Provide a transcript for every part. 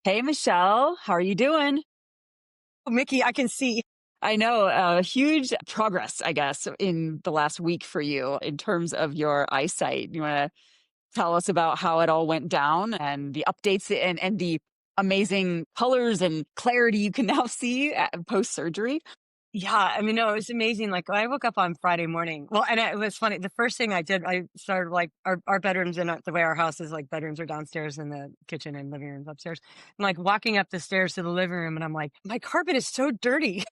Hey, Michelle, how are you doing? Oh, Mickey, I can see. I know huge progress, I guess, in the last week for you in terms of your eyesight. You want to tell us about how it all went down and the updates and the amazing colors and clarity you can now see post surgery? Yeah, I mean, no, it was amazing. Like, I woke up on Friday morning. Well, and it was funny. The first thing I did, I started like our bedrooms and the way our house is like bedrooms are downstairs and the kitchen and living room's upstairs. I'm like walking up the stairs to the living room and I'm like, my carpet is so dirty.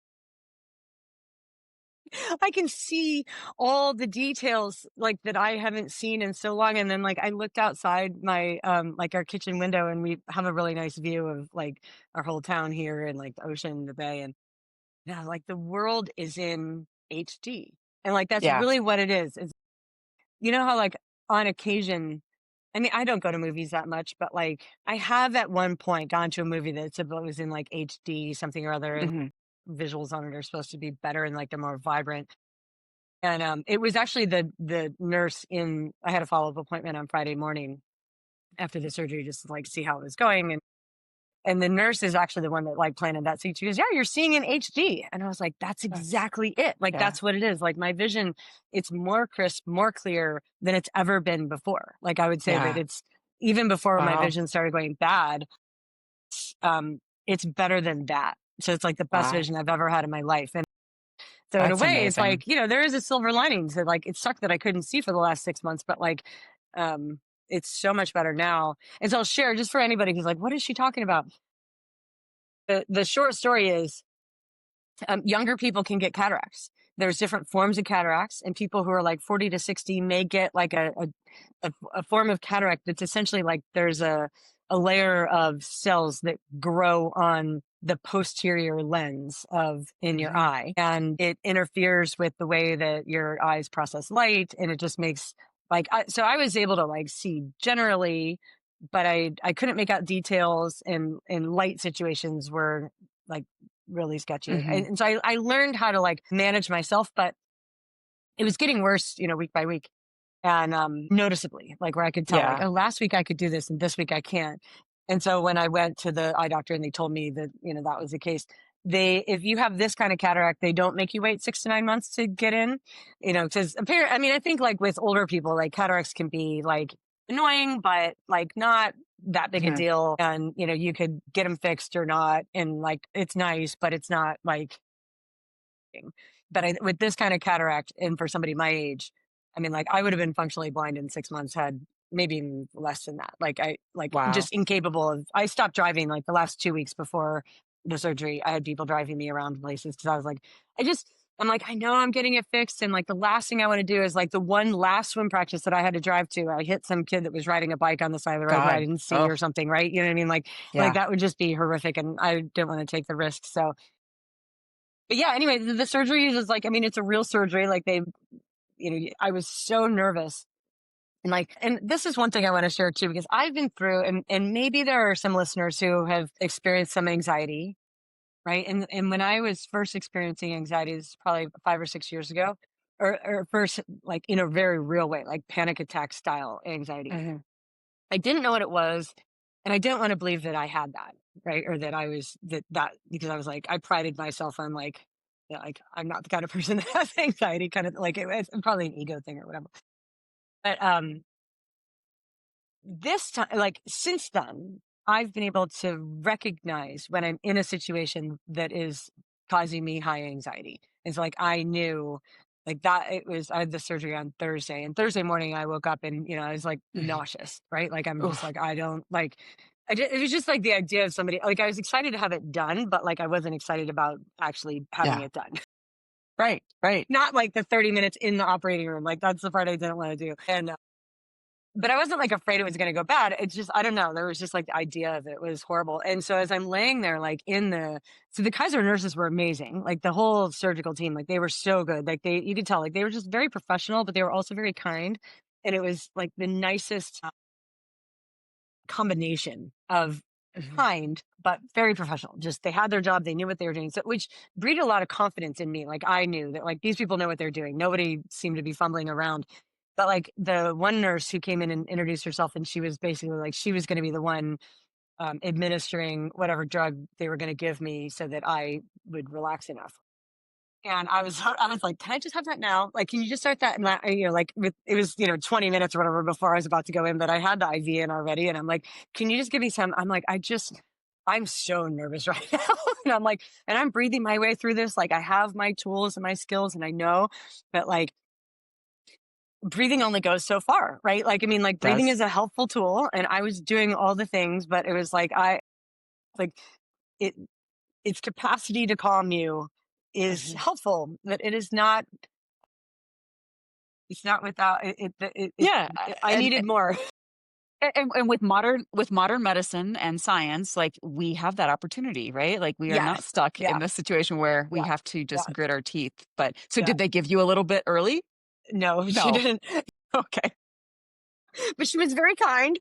I can see all the details like that I haven't seen in so long. And then like I looked outside my like our kitchen window and we have a really nice view of like our whole town here and like the ocean, the bay. And yeah, like the world is in HD. And like that's Yeah. really what it is. Is you know how like on occasion, I mean, I don't go to movies that much, but like I have at one point gone to a movie that's about was in like HD something or other, and Hmm. visuals on it are supposed to be better and like they're more vibrant. And it was actually the nurse in. I had a follow up appointment on Friday morning after the surgery just to like see how it was going, and the nurse is actually the one that like planted that seat. She goes, "Yeah, you're seeing in HD." And I was like, "That's That's, exactly it. Like, yeah. that's what it is. Like, my vision, it's more crisp, more clear than it's ever been before. Like, I would say that Yeah. it's even before my Wow. vision started going bad, it's better than that. So it's like the best Wow. vision I've ever had in my life. And so in a That's way, it's amazing. like, there is a silver lining to like, it sucked that I couldn't see for the last 6 months, but like, um, it's so much better now. And so I'll share just for anybody who's like, what is she talking about? The short story is younger people can get cataracts. There's different forms of cataracts, and people who are like 40 to 60 may get like a form of cataract that's essentially like there's a layer of cells that grow on the posterior lens of in your Hmm. eye, and it interferes with the way that your eyes process light, and it just makes like so I was able to like see generally, but I couldn't make out details, in light situations were like really sketchy. Hmm. And so I learned how to like manage myself, but it was getting worse, week by week. And noticeably, like where I could tell, like, Yeah. oh, last week I could do this and this week I can't. And so when I went to the eye doctor and they told me that, that was the case, if you have this kind of cataract, they don't make you wait 6 to 9 months to get in, because apparently, I mean, I think like with older people, like cataracts can be like annoying, but like not that big a Hmm. deal. And, you could get them fixed or not. And like, it's nice, but it's not like, but with this kind of cataract, and for somebody my age, I mean, like I would have been functionally blind in 6 months, had maybe even less than that. Like I like Wow. just incapable of. I stopped driving like the last 2 weeks before the surgery. I had people driving me around places because I was like, I'm like, I know I'm getting it fixed, and like the last thing I want to do is like the one last swim practice that I had to drive to. I hit some kid that was riding a bike on the side of the road who I God. didn't see Oh, or something, right? You know what I mean? Like yeah. that would just be horrific, and I didn't want to take the risk. So but yeah, anyway, the surgery is like, I mean, it's a real surgery. Like I was so nervous. And like, and this is one thing I want to share too, because I've been through, and maybe there are some listeners who have experienced some anxiety, right? And when I was first experiencing anxiety, this is probably 5 or 6 years ago, or first, like in a very real way, like panic attack style anxiety. Hmm. I didn't know what it was, and I didn't want to believe that I had that, right? Or that I was that because I was like, I prided myself on like, yeah, like I'm not the kind of person that has anxiety, kind of like it's probably an ego thing or whatever. But this time, like since then, I've been able to recognize when I'm in a situation that is causing me high anxiety. It's like I knew like that it was I had the surgery on Thursday, and Thursday morning I woke up and I was like nauseous, right? Like I'm just Oof. like I don't like it was just like the idea of somebody like I was excited to have it done, but like I wasn't excited about actually having Yeah. it done. Right. Right. Not like the 30 minutes in the operating room. Like that's the part I didn't want to do. And but I wasn't like afraid it was going to go bad. It's just, I don't know. There was just like the idea of it was horrible. And so as I'm laying there, like so the Kaiser nurses were amazing. Like the whole surgical team, like they were so good. Like you could tell, like they were just very professional, but they were also very kind. And it was like the nicest combination of Hmm. kind, but very professional. Just they had their job. They knew what they were doing. So, which breeded a lot of confidence in me. Like I knew that like these people know what they're doing. Nobody seemed to be fumbling around. But like the one nurse who came in and introduced herself, and she was basically like she was going to be the one administering whatever drug they were going to give me so that I would relax enough. And I was like, "Can I just have that now? Like, can you just start that?" And like it was, 20 minutes or whatever before I was about to go in, but I had the IV in already. And I'm like, "Can you just give me some?" I'm like, I'm so nervous right now. And I'm like, and I'm breathing my way through this. Like, I have my tools and my skills and I know, but like, breathing only goes so far, right? Like, I mean, like breathing Does. is a helpful tool and I was doing all the things, but it was like, like, it, its capacity to calm you is Mhm. helpful, but it's not without Yeah, I needed more. and with modern medicine and science, like, we have that opportunity, right? Like, we are not Yes. stuck in Yeah. this situation where we Yeah. have to Yeah. just grit our teeth. But so Yeah. did they give you a little bit early? No, she No. didn't. Okay. But she was very kind.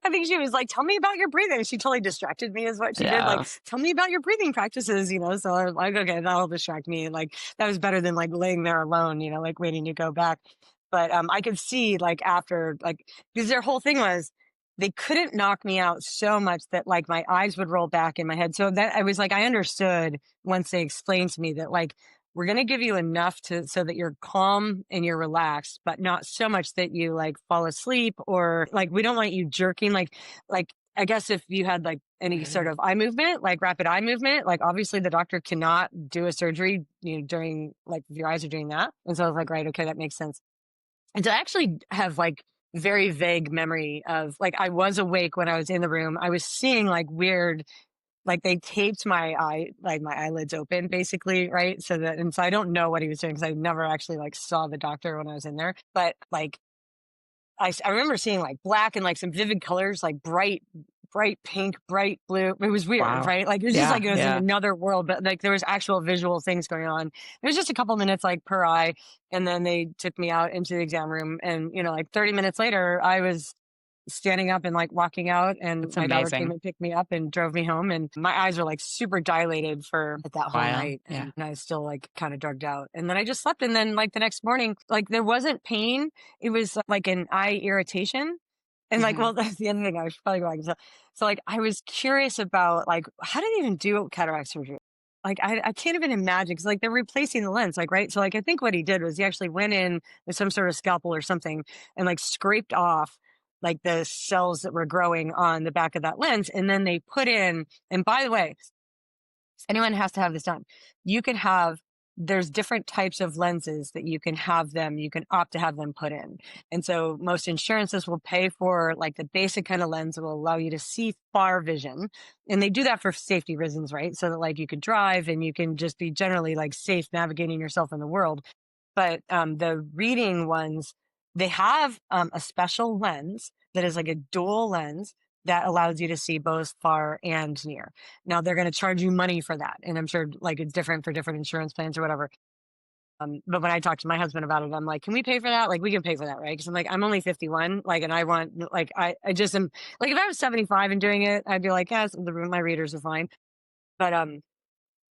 I think she was like, "Tell me about your breathing." She totally distracted me, is what she did. Like, Yes. "Tell me about your breathing practices," So I'm like, "Okay, that'll distract me." Like, that was better than like laying there alone, like waiting to go back. But I could see like after like because their whole thing was they couldn't knock me out so much that like my eyes would roll back in my head. So that I was like, I understood once they explained to me that like we're going to give you enough to so that you're calm and you're relaxed, but not so much that you like fall asleep or like we don't want you jerking like I guess if you had like any sort Mhm. of eye movement, like rapid eye movement, like obviously the doctor cannot do a surgery, during like if your eyes are doing that. And so I was like, right, okay, that makes sense. And to actually have like very vague memory of like I was awake when I was in the room. I was seeing like weird like they taped my eye like my eyelids open basically, right? So I don't know what he was doing because I never actually like saw the doctor when I was in there. But like I remember seeing like black and like some vivid colors, like bright pink, bright blue. It was weird, Wow. right? Like it was just Yeah, like it was in yeah. another world, but like there was actual visual things going on. It was just a couple minutes like per eye, and then they took me out into the exam room, and like 30 minutes later, I was standing up and like walking out, and It's my daughter came amazing. and picked me up and drove me home, and my eyes were like super dilated for like, that whole Wow. night, Yeah. and I was still like kind of drugged out, and then I just slept, and then like the next morning, like there wasn't pain, it was like an eye irritation. And like, Mhm. well, that's the other thing I was probably going. So like, I was curious about like, how do they even do cataract surgery? Like, I can't even imagine because like they're replacing the lens, like, right. So like, I think what he did was he actually went in with some sort of scalpel or something and like scraped off like the cells that were growing on the back of that lens. And then they put in, and by the way, anyone has to have this done. You can have there's different types of lenses that you can opt to have them put in. And so most insurances will pay for like the basic kind of lens that will allow you to see far vision. And they do that for safety reasons, right? So that like you could drive and you can just be generally like safe navigating yourself in the world. But the reading ones, they have a special lens that is like a dual lens that allows you to see both far and near. Now they're going to charge you money for that, and I'm sure like it's different for different insurance plans or whatever. But when I talked to my husband about it, I'm like, "Can we pay for that? Like, we can pay for that, right?" Because I'm like, I'm only 51, like, and I want like I just am like, if I was 75 and doing it, I'd be like, "Yes, my readers are fine." But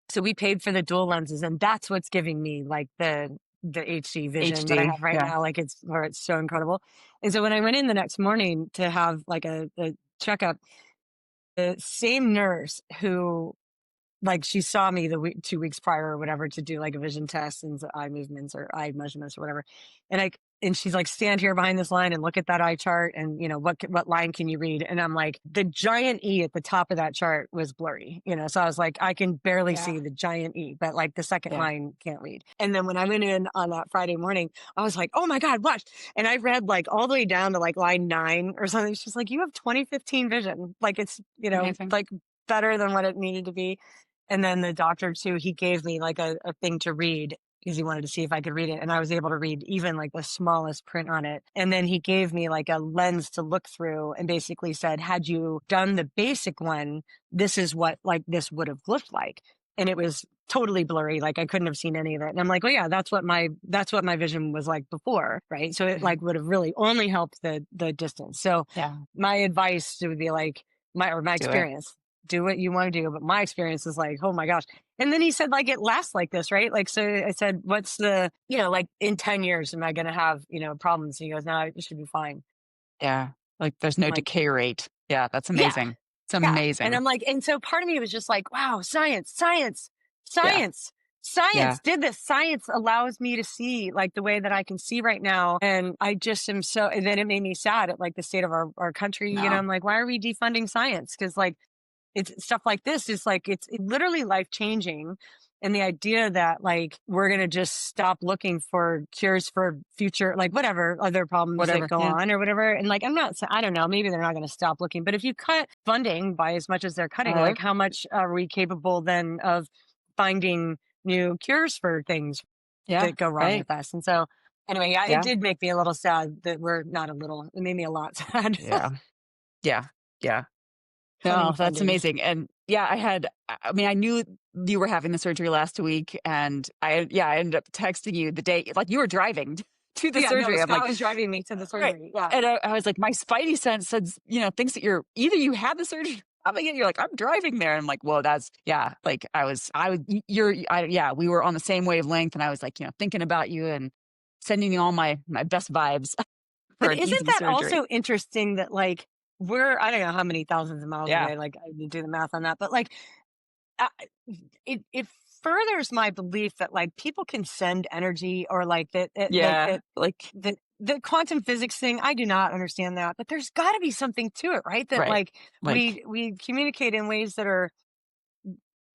so we paid for the dual lenses, and that's what's giving me like the HD vision that I HD. have right Yeah. now. Like it's so incredible. And so when I went in the next morning to have like a checkup, the same nurse who like she saw me the week 2 weeks prior or whatever to do like a vision test and eye movements or eye measurements or whatever. And she's like, stand here behind this line and look at that eye chart and what line can you read? And I'm like, the giant E at the top of that chart was blurry, so I was like, I can barely Yeah. see the giant E, but like the second Yeah. line can't read. And then when I went in on that Friday morning, I was like, oh my God, watch. And I read like all the way down to like line 9 or something. She's like, you have 2015 vision. Like it's, Amazing. like better than what it needed to be. And then the doctor too, he gave me like a thing to read because he wanted to see if I could read it. And I was able to read even like the smallest print on it. And then he gave me like a lens to look through and basically said, had you done the basic one, this is what like this would have looked like. And it was totally blurry. Like I couldn't have seen any of it. And I'm like, well, yeah, that's what my vision was like before. Right. So it like Mhm. would have really only helped the distance. So Yeah. my advice would be like my Do it. experience, do what you want to do. But my experience is like, oh my gosh. And then he said, like, it lasts like this, right? Like, so I said, what's like in 10 years, am I going to have, problems? And he goes, no, it should be fine. Yeah. Like, there's no I'm like, decay rate Yeah, that's Yeah. amazing. It's Yeah. And amazing. I'm like, and so part of me was just like, wow, science, science, Yeah, science, yeah. science did this. Science allows me to see like the way that I can see right now. And I just am so, and then it made me sad at like the state of our country. You know, No, I'm like, why are we defunding science? Cause like it's stuff like this is like, it's literally life changing. And the idea that like we're going to just stop looking for cures for future, like whatever other problems that whatever. go Yeah. on or whatever. And like, I don't know, maybe they're not going to stop looking, but if you cut funding by as much as they're cutting, Uh, like how much are we capable then of finding new cures for things yeah, that go wrong right. with us? And so anyway, yeah, it Yeah, did make me a little sad that we're not a little, it made me a lot sad. yeah, yeah, yeah. Cutting No, that's funding. amazing. And yeah, I mean, I knew you were having the surgery last week, and I ended up texting you the day, like you were driving to the Yeah, no, surgery. I'm Scott like, was driving me to the right. surgery. Yeah. And I was like, my spidey sense says, thinks that thinks that you had the surgery. You're like, I'm driving there. And I'm like, well, yeah. Like I was, yeah, we were on the same wavelength. And I was like, thinking about you and sending you all my best vibes for But an isn't easy that surgery. also interesting that like I don't know how many thousands of miles Yeah. away, like I didn't do the math on that, but like uh, it furthers my belief that like people can send energy or like Yeah. Like, the quantum physics thing. I do not understand that, but there's got to be something to it, right? That right. like Like, we communicate in ways that are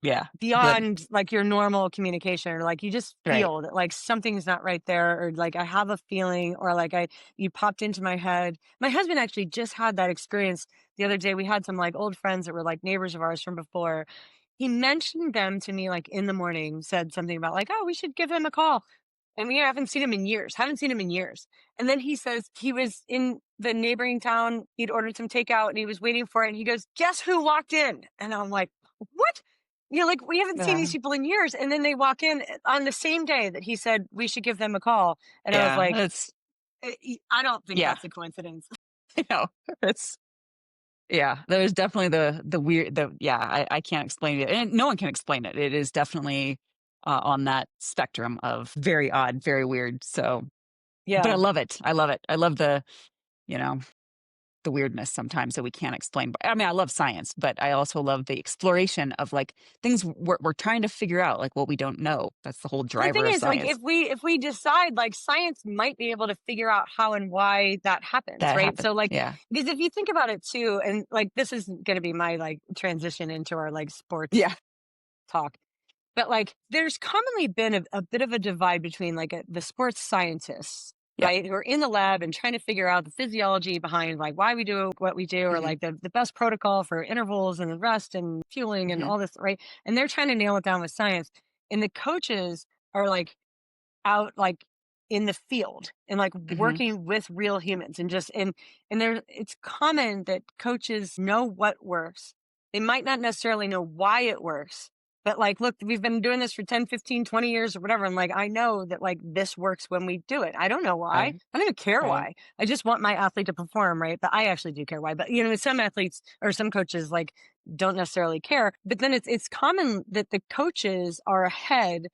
yeah. That, beyond like your normal communication, or like you just right. feel that like something's not right there, or like I have a feeling, or like you popped into my head. My husband actually just had that experience the other day. We had some like old friends that were like neighbors of ours from before. He mentioned them to me like in the morning, said something about like, oh, we should give him a call. And we haven't seen him in years, haven't seen him in years. And then he says he was in the neighboring town. He'd ordered some takeout and he was waiting for it. And he goes, guess who walked in? And I'm like, what? You know, like we haven't seen these Yeah. people in years. And then they walk in on the same day that he said we should give them a call. And I was Yeah. like, I don't think Yeah. that's a coincidence. I know. It's, yeah, there's definitely the weird yeah, I can't explain it. And no one can explain it. It is definitely on that spectrum of very odd, very weird. So, but I Yeah. love it. I love it. I love you know, the weirdness sometimes that we can't explain. But I mean, I love science, but I also love the exploration of like things we're trying to figure out, like what we don't know. That's the whole The driver thing of is, like, science. if we decide, like, science might be able to figure out how and why that happens, That right? happened. So, like, Yeah. because if you think about it too, and like, this is going to be my like transition into our like sports Yeah. talk, but like, there's commonly been a bit of a divide between like the sports scientists, Yep. right, who are in the lab and trying to figure out the physiology behind like why we do what we do, or Hmm. like the best protocol for intervals and the rest and fueling and Hmm. all this, right? And they're trying to nail it down with science, and the coaches are like out like in the field and like Hmm. working with real humans, and just and there it's common that coaches know what works. They might not necessarily know why it works, but like, look, we've been doing this for 10, 15, 20 years or whatever, and like I know that like this works when we do it. I don't know why. Right. I don't even care Right. why. I just want my athlete to perform, right? But I actually do care why. But you know, some athletes or some coaches like don't necessarily care. But then it's common that the coaches are ahead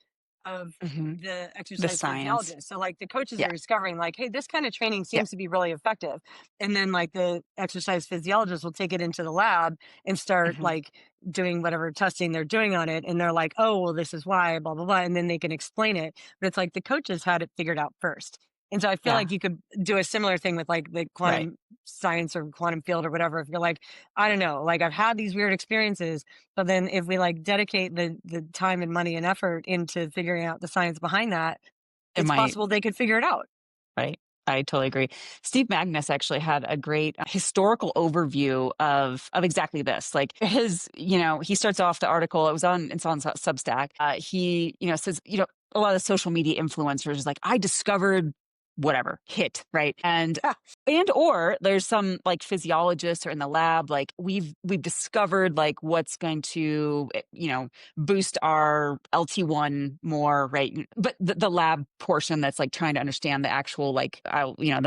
of Hmm. the The exercise science. physiologist. So like the coaches Yeah. are discovering like, hey, this kind of training Yeah. seems to be really effective. And then like the exercise physiologist will take it into the lab and start Hmm. like doing whatever testing they're doing on it. And they're like, oh, well, this is why, blah, blah, blah. And then they can explain it. But it's like the coaches had it figured out first. And so I feel Yeah. like you could do a similar thing with like the Right. quantum science or quantum field or whatever. If you're like, I don't know, like I've had these weird experiences, but then if we like dedicate the time and money and effort into figuring out the science behind that, It it's might. possible they could figure it out. Right. I totally agree. Steve Magnus actually had a great historical overview of exactly this. Like he starts off the article. It's on Substack. He, says, a lot of social media influencers like, I discovered whatever hit, right? And or there's some like physiologists or in the lab, like we've discovered like what's going to, boost our LT1 more, right? But the lab portion that's like trying to understand the actual, like, the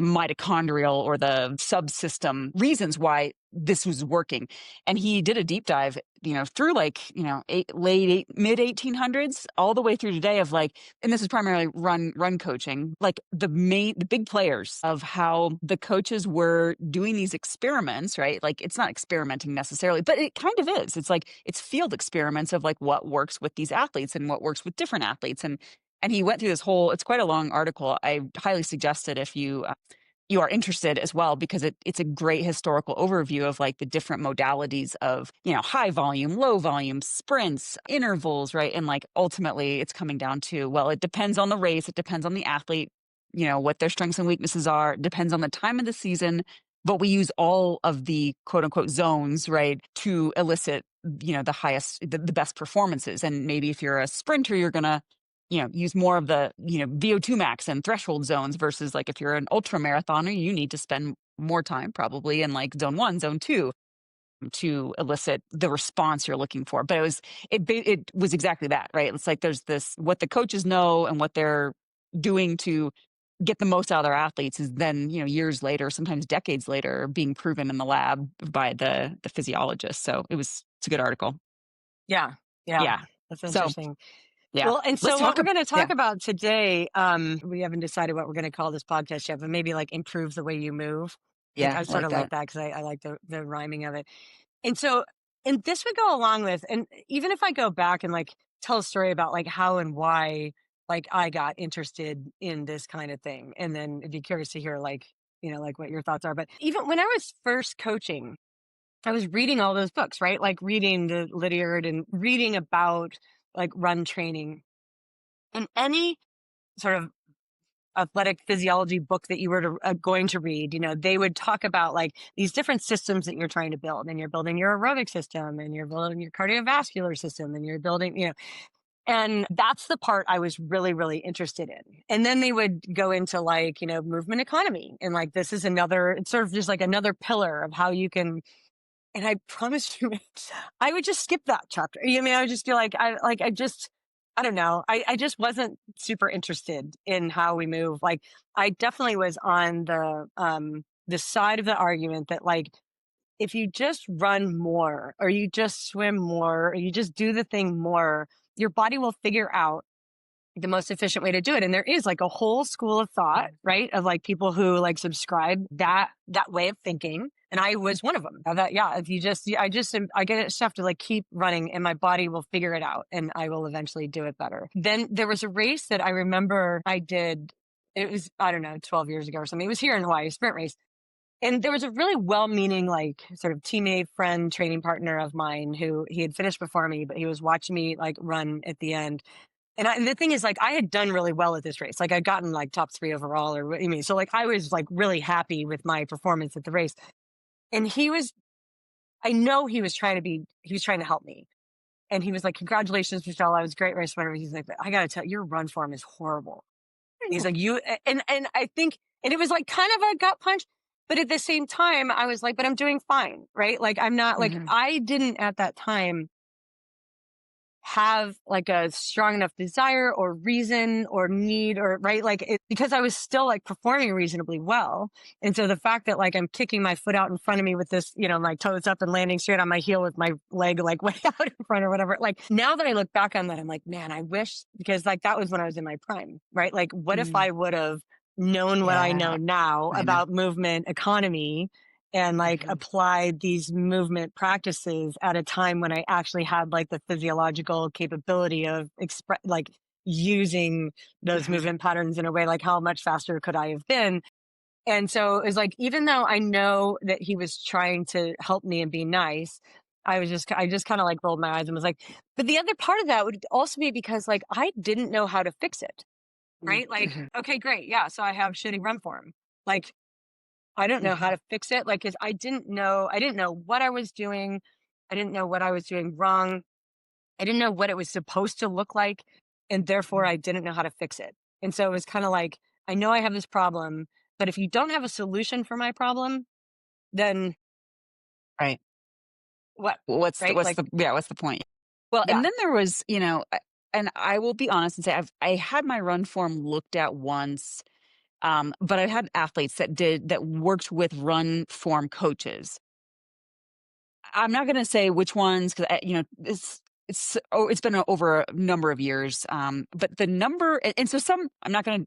mitochondrial or the subsystem reasons why this was working. And he did a deep dive, through like, mid 1800s all the way through today of like, and this is primarily run coaching, like the big players of how the coaches were doing these experiments, right? Like it's not experimenting necessarily, but it kind of is. It's like it's field experiments of like what works with these athletes and what works with different athletes. And he went through this whole, it's quite a long article. I highly suggest it if you are interested as well, because it's a great historical overview of like the different modalities of, high volume, low volume, sprints, intervals, right? And like ultimately it's coming down to, well, it depends on the race, it depends on the athlete, what their strengths and weaknesses are, it depends on the time of the season. But we use all of the quote unquote zones, right, to elicit, the best performances. And maybe if you're a sprinter, you're going to use more of the, VO2 max and threshold zones versus like if you're an ultra marathoner, you need to spend more time probably in like zone 1, zone 2 to elicit the response you're looking for. But it was exactly that, right? It's like there's this what the coaches know and what they're doing to get the most out of their athletes is then, years later, sometimes decades later, being proven in the lab by the physiologist. So it's a good article. Yeah. Yeah. Yeah. That's So interesting. yeah. Well, and Let's so what talk we're going to yeah. talk about today, we haven't decided what we're going to call this podcast yet, but maybe like improve the way you move. Like Yeah, I I sort like of like that. that because I like the rhyming of it. And so, and this would go along with, and even if I go back and like tell a story about like how and why, like I got interested in this kind of thing. And then I'd be curious to hear like, like what your thoughts are. But even when I was first coaching, I was reading all those books, right? Like reading the Lydiard and reading about like run training and any sort of athletic physiology book that you were going to read, they would talk about like these different systems that you're trying to build, and you're building your aerobic system and you're building your cardiovascular system and you're building, and that's the part I was really, really interested in. And then they would go into like, movement economy. And like, this is another, it's sort of just like another pillar of how you can, and I promise you, I would just skip that chapter. I would just be like, I don't know. I just wasn't super interested in how we move. Like, I definitely was on the side of the argument that like, if you just run more or you just swim more or you just do the thing more, your body will figure out the most efficient way to do it. And there is like a whole school of thought, right? Of like people who like subscribe that way of thinking. And I was one of them. That, yeah, if you just, I just have to like keep running and my body will figure it out and I will eventually do it better. Then there was a race that I remember I did. It was, I don't know, 12 years ago or something. It was here in Hawaii, a sprint race. And there was a really well-meaning, like sort of teammate, friend, training partner of mine who he had finished before me, but he was watching me like run at the end. And the thing is, like, I had done really well at this race. Like, I'd gotten like top 3 overall, or what you mean. So, like, I was like really happy with my performance at the race. And I know he was trying to help me. And he was like, "Congratulations, Michelle. That was a great race, whatever." He's like, "I got to tell you, your run form is horrible." He's like, and I think, and it was like kind of a gut punch. But at the same time, I was like, but I'm doing fine, right? Like, I'm not like, Mhm. I didn't at that time have like a strong enough desire or reason or need or right like it, because I was still like performing reasonably well. And so the fact that like I'm kicking my foot out in front of me with this, my toes up and landing straight on my heel with my leg like way out in front or whatever, like now that I look back on that, I'm like, man, I wish, because like that was when I was in my prime, right? Like what if Mm. I would have known what I know Yeah, now I know. about movement economy and like Mhm. applied these movement practices at a time when I actually had like the physiological capability of like using those Mhm. movement patterns in a way, like how much faster could I have been? And so it was like, even though I know that he was trying to help me and be nice, I just kind of like rolled my eyes and was like, but the other part of that would also be because like I didn't know how to fix it, Mm. right? Like, Mhm. okay, great. Yeah. So I have shitty run form. Like, I don't know how Mhm. to fix it. Like, 'cause I didn't know what I was doing. I didn't know what I was doing wrong. I didn't know what it was supposed to look like. And therefore, Mhm. I didn't know how to fix it. And so it was kind of like, I know I have this problem, but if you don't have a solution for my problem, then Right. what? What's the Right? what's Like, the yeah, what's the point? Well, and yeah. then there was, and I will be honest and say I had my run form looked at once, but I had athletes that worked with run form coaches. I'm not gonna say which ones because it's been over a number of years, but the number and so some I'm not gonna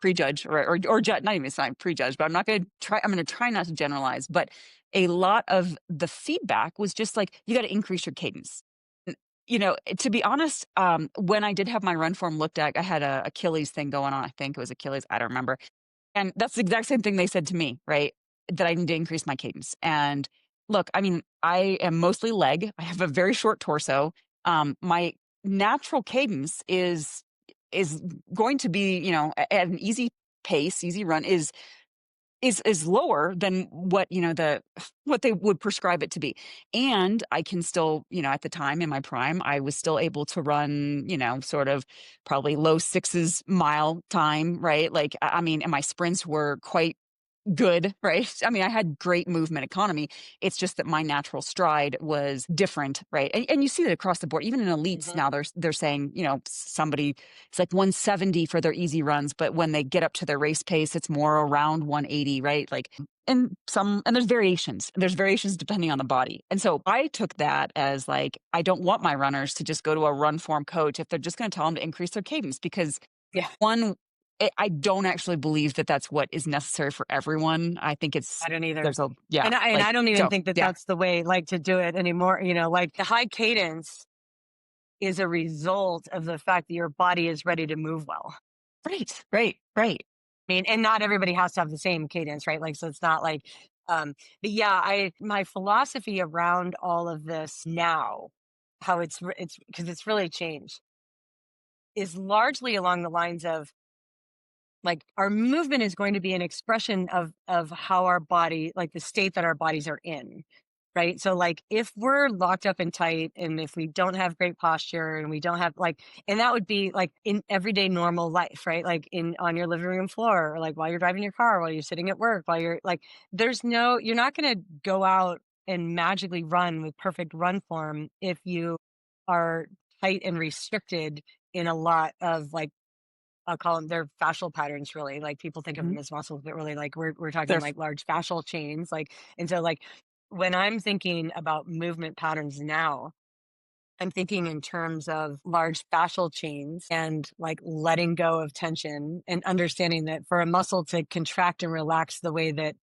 prejudge or not even saying prejudge, but I'm going to try not to generalize, but a lot of the feedback was just like, you got to increase your cadence. To be honest, when I did have my run form looked at, I had a Achilles thing going on. I think it was Achilles. I don't remember. And that's the exact same thing they said to me, right? That I need to increase my cadence. And look, I mean, I am mostly leg. I have a very short torso. My natural cadence is going to be, at an easy pace, easy run is lower than what what they would prescribe it to be. And I can still, at the time in my prime, I was still able to run, sort of probably low sixes mile time, right? Like, I mean, and my sprints were quite good, right? I mean, I had great movement economy. It's just that my natural stride was different, right? And you see that across the board. Even in elites Mhm. now, they're saying, somebody it's like 170 for their easy runs, but when they get up to their race pace, it's more around 180, right? Like, and there's variations. There's variations depending on the body. And so I took that as like, I don't want my runners to just go to a run form coach if they're just going to tell them to increase their cadence because Yeah, one, I don't actually believe that that's what is necessary for everyone. I think I don't either. there's a, yeah, And like, I don't even so, think that yeah, that's the way like to do it anymore. Like the high cadence is a result of the fact that your body is ready to move well. right, right, right. I mean, and not everybody has to have the same cadence, right? Like, so it's not like, um, but yeah, my philosophy around all of this now, how it's because it's really changed, is largely along the lines of like our movement is going to be an expression of how our body, like the state that our bodies are in, right? So like if we're locked up and tight and if we don't have great posture and we don't have like, and that would be like in everyday normal life, right? Like in on your living room floor or like while you're driving your car, while you're sitting at work, while you're like, you're not going to go out and magically run with perfect run form if you are tight and restricted in a lot of like, I'll call them their fascial patterns, really. Like people think of Mhm. them as muscles, but really like we're talking They're like large fascial chains. Like, and so like when I'm thinking about movement patterns now, I'm thinking in terms of large fascial chains and like letting go of tension and understanding that for a muscle to contract and relax the way that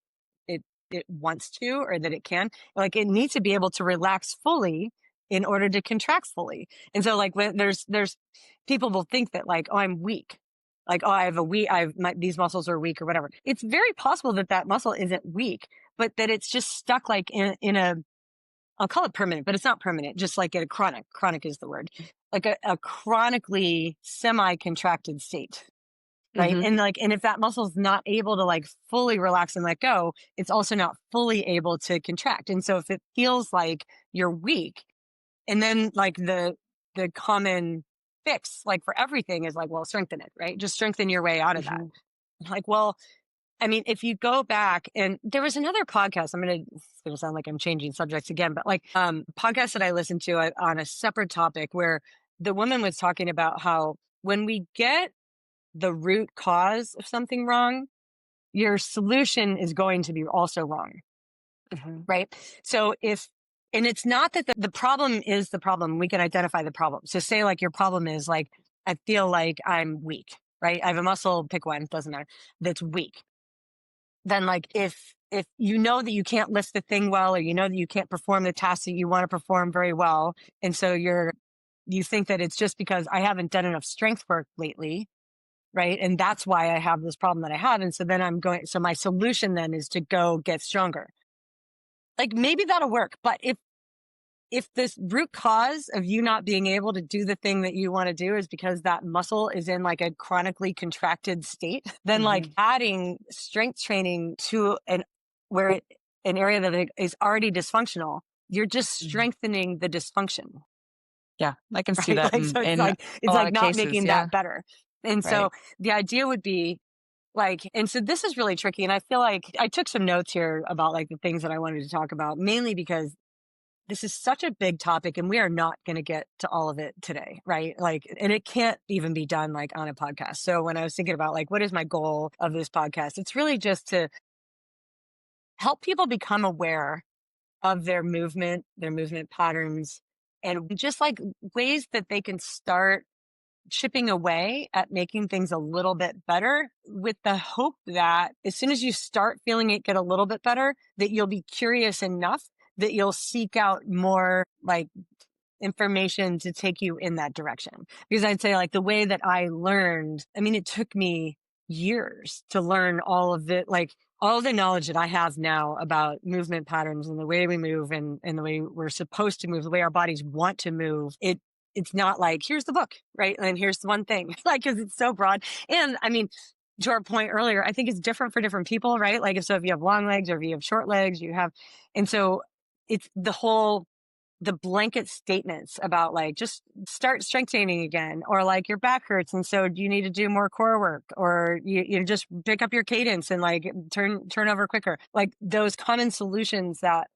it it wants to or that it can, like it needs to be able to relax fully in order to contract fully. And so like when there's people will think that like, oh, I'm weak, like, oh, I have a weak, these muscles are weak or whatever. It's very possible that that muscle isn't weak, but that it's just stuck like in a, I'll call it permanent, but it's not permanent, just like a chronic is the word, like a chronically semi contracted state. Right. Mhm, And like, and if that muscle's not able to like fully relax and let go, it's also not fully able to contract. And so if it feels like you're weak, and then like the common fix, like for everything is like, well, strengthen it, right? Just strengthen your way out of that. mhm, Like, well, I mean, if you go back and there was another podcast, it's gonna sound like I'm changing subjects again, but like podcast that I listened to on a separate topic where the woman was talking about how when we get the root cause of something wrong, your solution is going to be also wrong, mhm, right? So and it's not that the problem is the problem, we can identify the problem. So say like your problem is like, I feel like I'm weak, right? I have a muscle, pick one, doesn't matter, that's weak. Then like if you know that you can't lift the thing well, or you know that you can't perform the task that you want to perform very well, and so you think that it's just because I haven't done enough strength work lately, right? And that's why I have this problem that I have. And so then so my solution then is to go get stronger. Like maybe that'll work. But if this root cause of you not being able to do the thing that you want to do is because that muscle is in like a chronically contracted state, then like mhm, adding strength training to an area that is already dysfunctional, you're just mhm. strengthening the dysfunction. Yeah, I can see Right. that Like, so in a it's lot like of not cases. making Yeah, that better. And so right. the idea would be like, and so this is really tricky. And I feel like I took some notes here about like the things that I wanted to talk about, mainly because this is such a big topic and we are not going to get to all of it today. Right. Like, and it can't even be done like on a podcast. So when I was thinking about like, what is my goal of this podcast? It's really just to help people become aware of their movement patterns, and just like ways that they can start chipping away at making things a little bit better with the hope that as soon as you start feeling it get a little bit better, that you'll be curious enough that you'll seek out more like information to take you in that direction. Because I'd say like the way that I learned, I mean, it took me years to learn all of the like all the knowledge that I have now about movement patterns and the way we move and the way we're supposed to move, the way our bodies want to move. It's not like here's the book, right? And here's the one thing, like because it's so broad. And I mean, to our point earlier, I think it's different for different people, right? Like if so if you have long legs or if you have short legs, you have and so it's the blanket statements about like just start strength training again or like your back hurts and so you need to do more core work or you just pick up your cadence and like turn over quicker, like those common solutions that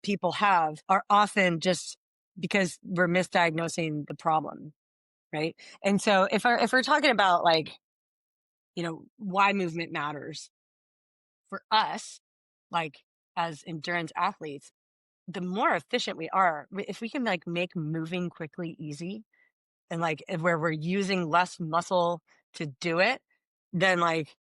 people have are often just because we're misdiagnosing the problem, right? And so if we're talking about like why movement matters for us, like as endurance athletes, the more efficient we are, if we can like make moving quickly easy and like where we're using less muscle to do it, then like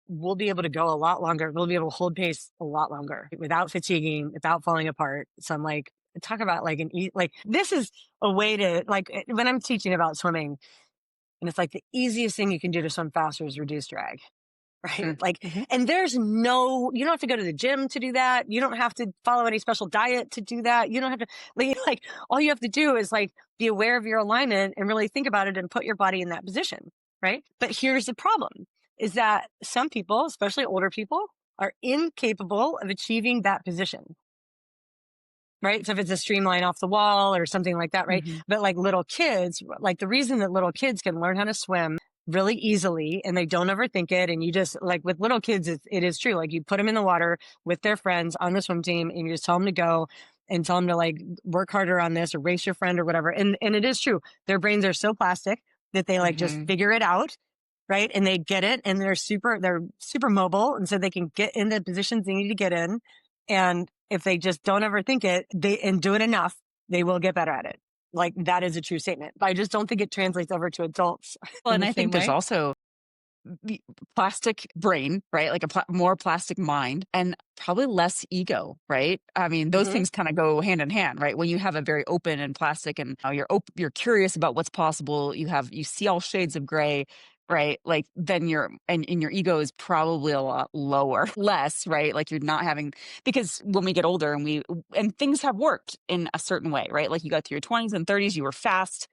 we'll be able to go a lot longer. We'll be able to hold pace a lot longer without fatiguing, without falling apart. So I'm like, talk about like like this is a way to like when I'm teaching about swimming and it's like the easiest thing you can do to swim faster is reduce drag. Right. Like, Mm-hmm. and you don't have to go to the gym to do that. You don't have to follow any special diet to do that. You don't have to, like, all you have to do is like be aware of your alignment and really think about it and put your body in that position. Right. But here's the problem is that some people, especially older people, are incapable of achieving that position. Right. So if it's a streamline off the wall or something like that. Right. Mm-hmm. But like little kids, like the reason that little kids can learn how to swim really easily and they don't overthink it. And you just like with little kids, it is true. Like you put them in the water with their friends on the swim team and you just tell them to go and tell them to like work harder on this or race your friend or whatever. And it is true. Their brains are so plastic that they like just Mm-hmm. figure it out. Right. And they get it and they're super mobile. And so they can get in the positions they need to get in. And if they just don't overthink it, and do it enough, they will get better at it. Like that is a true statement. But I just don't think it translates over to adults Well, in and the I same think there's way. also the plastic brain, right? Like a more plastic mind and probably less ego, right? I mean, those Hmm. things kind of go hand in hand, right? When you have a very open and plastic and you're curious about what's possible, you see all shades of gray, right? Like then and your ego is probably a lot lower, less, right? Like you're not having because when we get older and things have worked in a certain way, right? Like you got to your 20s and 30s, you were fast,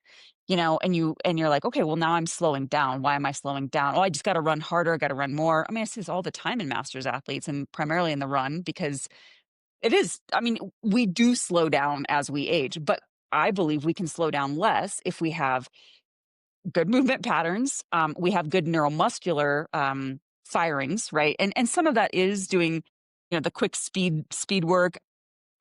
and you're like, okay, well now I'm slowing down. Why am I slowing down? Oh, I just got to run harder. I got to run more. I mean, I see this all the time in masters athletes and primarily in the run because it is, I mean, we do slow down as we age, but I believe we can slow down less if we have good movement patterns. We have good neuromuscular firings, right? And some of that is doing, the quick speed work.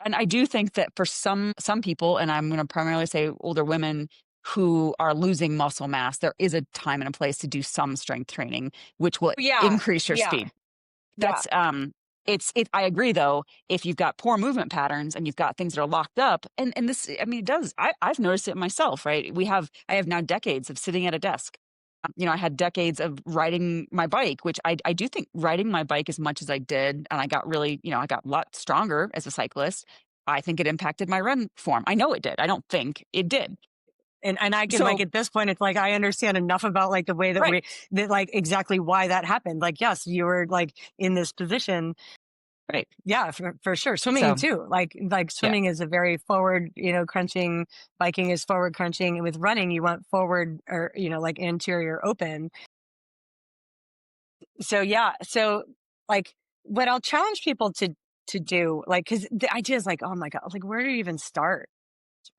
And I do think that for some people, and I'm going to primarily say older women who are losing muscle mass, there is a time and a place to do some strength training, which will Yeah. increase your Yeah. speed. Yeah. That's I agree though, if you've got poor movement patterns and you've got things that are locked up, and this, I mean, it does, I've noticed it myself, right? I have now decades of sitting at a desk. I had decades of riding my bike, which I do think riding my bike as much as I did, and I got really, I got a lot stronger as a cyclist. I think it impacted my run form. I know it did. I don't think it did. And I can like So, at this point, it's like I understand enough about like the way that right, like exactly why that happened. Like, yes, you were like in this position. right. Yeah, for sure. Swimming So, too. Like yeah, swimming is a very forward, crunching. Biking is forward crunching. And with running, you want forward or, like anterior open. So yeah. So like what I'll challenge people to do, like, because the idea is like, oh my God, like where do you even start?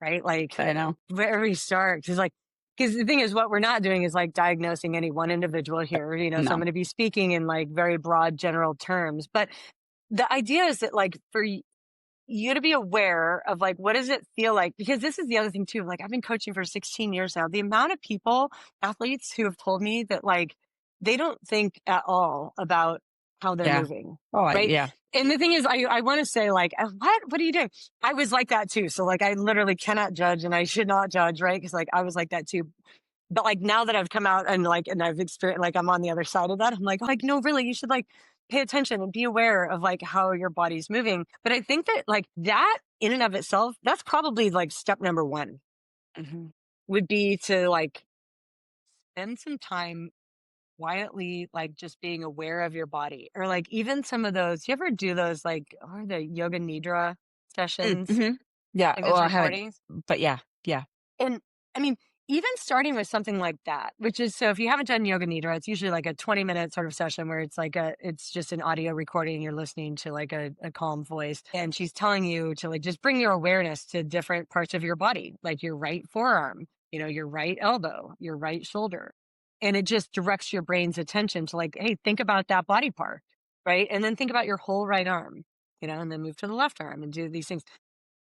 Right? Like I know. where do we start? Because the thing is, what we're not doing is like diagnosing any one individual here. So I'm No, going to be speaking in like very broad general terms, but the idea is that like for you to be aware of like what does it feel like, because this is the other thing too, like I've been coaching for 16 years now. The amount of people, athletes, who have told me that like they don't think at all about how they're yeah. moving, Oh, right? yeah. And the thing is, I want to say like, what are you doing? I was like that too. So like I literally cannot judge and I should not judge, right? Because like I was like that too. But like now that I've come out and I've experienced, like I'm on the other side of that, I'm like, no, really, you should like pay attention and be aware of like how your body's moving. But I think that like that in and of itself, that's probably like step number one Mhm. would be to like spend some time quietly, like just being aware of your body. Or like even some of those, you ever do those like or the yoga nidra sessions, Mhm. Yeah, like well, those I haven't, recordings? but yeah, yeah. And I mean, even starting with something like that, which is so if you haven't done yoga nidra, it's usually like a 20-minute sort of session where it's just an audio recording. You're listening to like a calm voice. And she's telling you to like just bring your awareness to different parts of your body, like your right forearm, your right elbow, your right shoulder. And it just directs your brain's attention to like, hey, think about that body part. Right. And then think about your whole right arm, and then move to the left arm and do these things.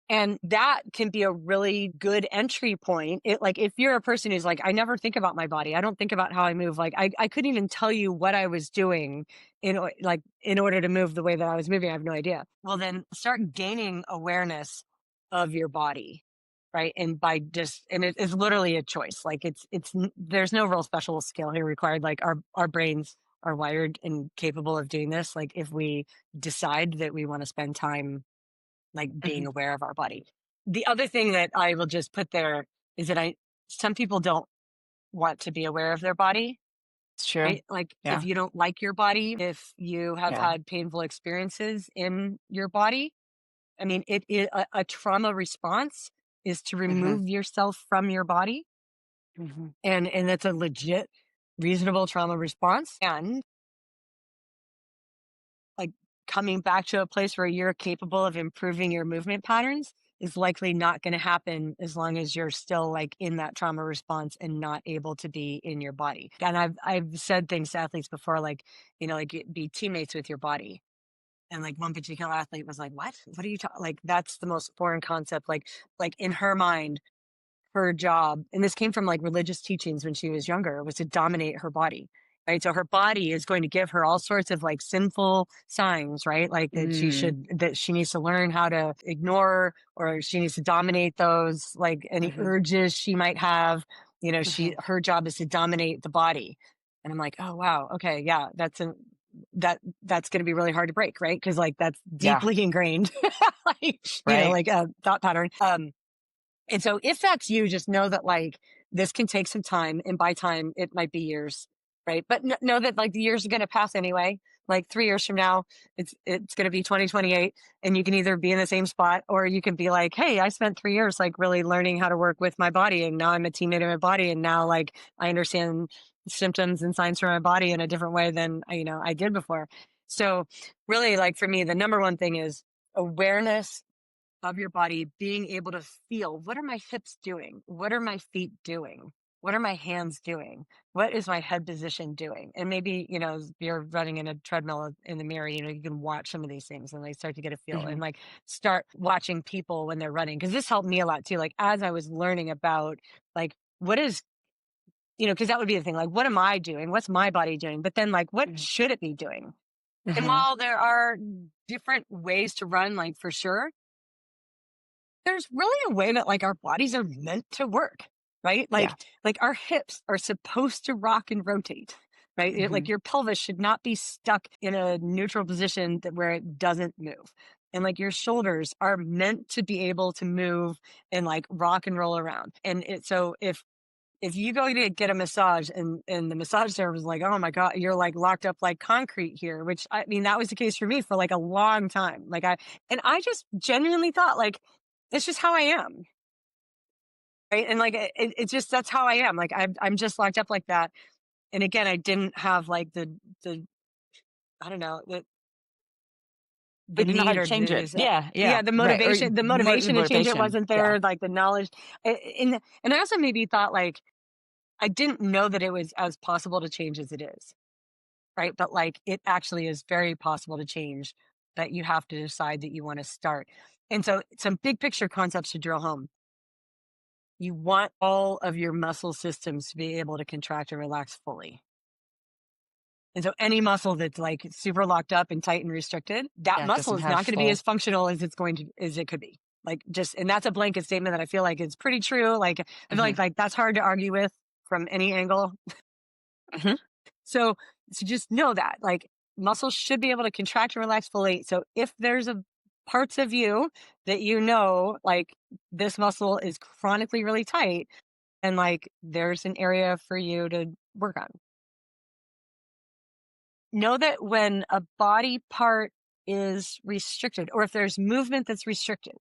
And that can be a really good entry point. It like if you're a person who's like, I never think about my body. I don't think about how I move. Like I couldn't even tell you what I was doing in order to move the way that I was moving. I have no idea. Well, then start gaining awareness of your body. Right. And by just and it is literally a choice. Like there's no real special skill here required. Like our brains are wired and capable of doing this. Like if we decide that we want to spend time like being Mhm. aware of our body. The other thing that I will just put there is that some people don't want to be aware of their body, It's true. right? Like if Yeah, you don't like your body, if you have yeah. had painful experiences in your body, I mean, a trauma response is to Mhm. remove yourself from your body, Mhm. and that's a legit, reasonable trauma response. And like coming back to a place where you're capable of improving your movement patterns is likely not going to happen as long as you're still like in that trauma response and not able to be in your body. And I've said things to athletes before, like, be teammates with your body. And like one particular athlete was like, what are you talking? Like, that's the most foreign concept. Like in her mind, her job, and this came from like religious teachings when she was younger, was to dominate her body. Right. So her body is going to give her all sorts of like sinful signs, right? Like Mm. that she needs to learn how to ignore, or she needs to dominate those, like any Mhm. urges she might have. Mhm. Her job is to dominate the body. And I'm like, oh, wow. Okay. Yeah. That's going to be really hard to break. Right. Cause like that's Yeah, deeply ingrained, like, right? like a thought pattern. And so if that's you, just know that like this can take some time. And by time, it might be years, right? But know that like the years are going to pass anyway. Like 3 years from now, it's going to be 2028, and you can either be in the same spot, or you can be like, hey, I spent 3 years like really learning how to work with my body, and now I'm a teammate of my body, and now like I understand symptoms and signs for my body in a different way than I did before. So really, like for me, the number one thing is awareness of your body, being able to feel, what are my hips doing? What are my feet doing? What are my hands doing? What is my head position doing? And maybe, if you're running in a treadmill in the mirror, you can watch some of these things and like start to get a feel, and Mhm. like start watching people when they're running. Cause this helped me a lot too. Like as I was learning about like what is, cause that would be the thing. Like, what am I doing? What's my body doing? But then like, what Mhm. should it be doing? And Mhm. while there are different ways to run, like for sure, there's really a way that like our bodies are meant to work, right? Yeah. Like our hips are supposed to rock and rotate, right? Like Mhm. your pelvis should not be stuck in a neutral position where it doesn't move. And like your shoulders are meant to be able to move and like rock and roll around. And so if you go to get a massage and the massage therapist is like, oh my God, you're like locked up like concrete here, which I mean, that was the case for me for like a long time. And I just genuinely thought like, it's just how I am. Right. And like, it's just, that's how I am. Like, I'm just locked up like that. And again, I didn't have like the, I don't know, the We didn't know how need to or change the it. desire. Yeah, yeah, Yeah. The right, or motivation, the to change it motivation. wasn't Yeah. there. Like the knowledge. And I also maybe thought like, I didn't know that it was as possible to change as it is. Right? But like it actually is very possible to change, but you have to decide that you want to start. And so some big picture concepts to drill home. You want all of your muscle systems to be able to contract and relax fully. And so any muscle that's like super locked up and tight and restricted, that Yeah, it muscle doesn't is have not going to be full. as functional as as it could be. Like just, and that's a blanket statement that I feel like is pretty true. Like I feel Mhm. like that's hard to argue with. from any angle. Mhm. So, so just know that like muscles should be able to contract and relax fully. So if there's a parts of you that you know like this muscle is chronically really tight and like there's an area for you to work on. Know that when a body part is restricted or if there's movement that's restricted,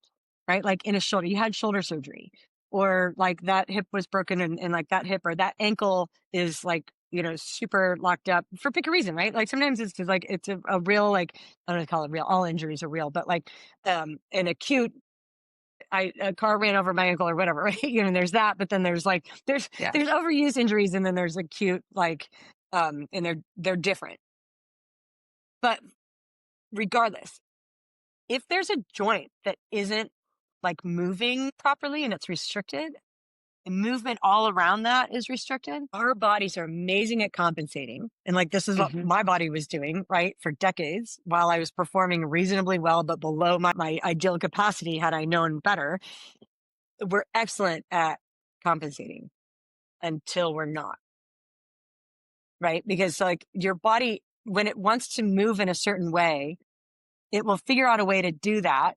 right? Like in a shoulder, you had shoulder surgery or like that hip was broken and like that hip or that ankle is like, super locked up for pick a reason, right? Like sometimes it's just like, it's a real, like, I don't know, call it real. All injuries are real, but like, an acute, a car ran over my ankle or whatever, right? There's that, but then there's like, Yeah. there's overuse injuries and then there's acute, like, and they're different. But regardless, if there's a joint that isn't like moving properly and it's restricted, and movement all around that is restricted, our bodies are amazing at compensating. And like this is what Mhm. my body was doing, right? For decades while I was performing reasonably well, but below my ideal capacity had I known better. We're excellent at compensating until we're not, right? Because like your body, when it wants to move in a certain way, it will figure out a way to do that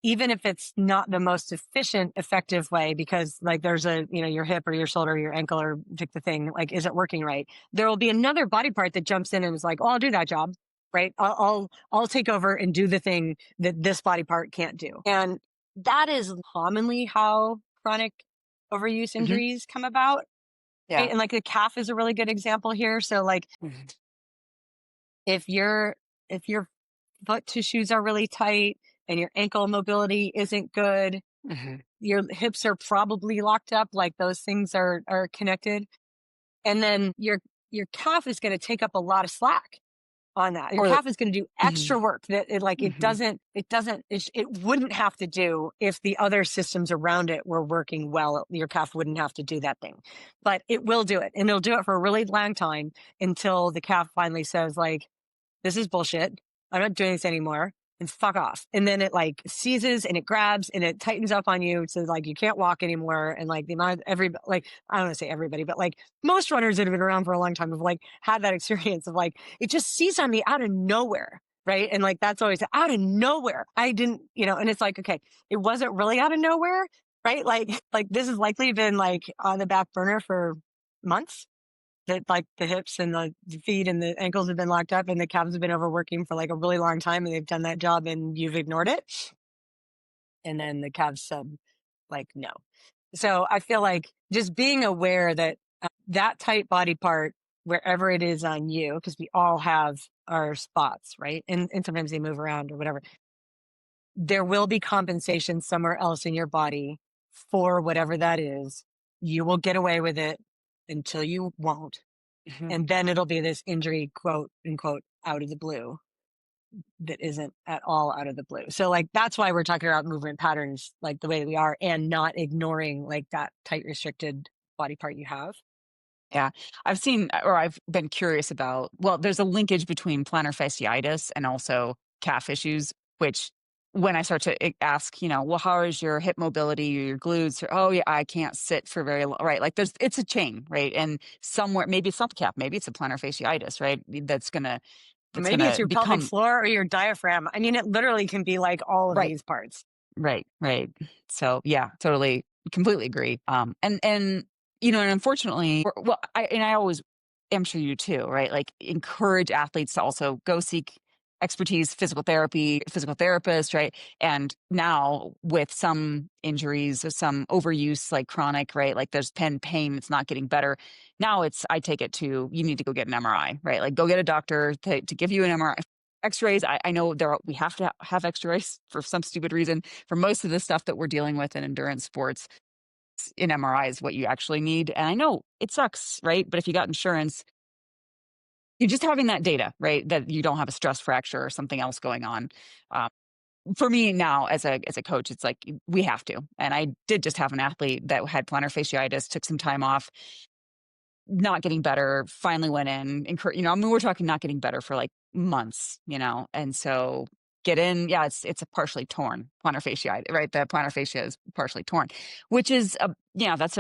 even if it's not the most efficient, effective way, because like there's your hip or your shoulder, or your ankle, or pick the thing, like isn't working right. There will be another body part that jumps in and is like, "Oh, I'll do that job." Right. I'll take over and do the thing that this body part can't do. And that is commonly how chronic overuse Mhm. injuries come about. Right. Yeah. And like the calf is a really good example here. So like Mhm. if your if your foot tissues are really tight and your ankle mobility isn't good, Mhm. your hips are probably locked up, like those things are connected. And then your calf is going to take up a lot of slack on that. Your Or the calf is going to do extra Mhm. work that Mhm. it wouldn't have to do if the other systems around it were working well. Your calf wouldn't have to do that thing, but it will do it, and it'll do it for a really long time until the calf finally says like, this is bullshit. I'm not doing this anymore. And fuck off. And then it like seizes and it grabs and it tightens up on you. So like you can't walk anymore. And like the amount of like, I don't want to say everybody, but like most runners that have been around for a long time have like had that experience of like, it just seized on me out of nowhere. Right. And like, that's always out of nowhere. I didn't, and it's like, okay, it wasn't really out of nowhere. Right. Like this has likely been like on the back burner for months that like the hips and the feet and the ankles have been locked up and the calves have been overworking for like a really long time and they've done that job and you've ignored it. And then the calves said like, no. So I feel like just being aware that that tight body part, wherever it is on you, because we all have our spots, right? And sometimes they move around or whatever. There will be compensation somewhere else in your body for whatever that is. You will get away with it until you won't. Mhm. And then it'll be this injury, quote unquote, out of the blue that isn't at all out of the blue. So, like, that's why we're talking about movement patterns like the way that we are and not ignoring like that tight, restricted body part you have. Yeah. I've seen or I've been curious about well, there's a linkage between plantar fasciitis and also calf issues, which when I start to ask, well, how is your hip mobility or your glutes? Or, oh, yeah, I can't sit for very long, right? Like it's a chain, right? And somewhere, maybe it's not the calf, maybe it's a plantar fasciitis, right? That's Maybe it's gonna your pelvic become floor or your diaphragm. I mean, it literally can be like all of right. these parts. Right, right. So, yeah, totally, completely agree. And unfortunately, well, I always am sure you too, right? Like encourage athletes to also go seek expertise, physical therapy, physical therapist, right? And now with some injuries, or some overuse, like chronic, right? Like there's pain, it's not getting better. Now I take it to you need to go get an MRI, right? Like go get a doctor to give you an MRI. X-rays, I know we have to have X-rays for some stupid reason. For most of the stuff that we're dealing with in endurance sports, an MRI is what you actually need. And I know it sucks, right? But if you got insurance, you're just having that data, right? That you don't have a stress fracture or something else going on. Um, for me now, as a coach, it's like we have to. And I did just have an athlete that had plantar fasciitis, took some time off, not getting better, finally went in, I mean, we're talking not getting better for like months. And so get in, yeah, it's a partially torn plantar fascia, right? The plantar fascia is partially torn, which is that's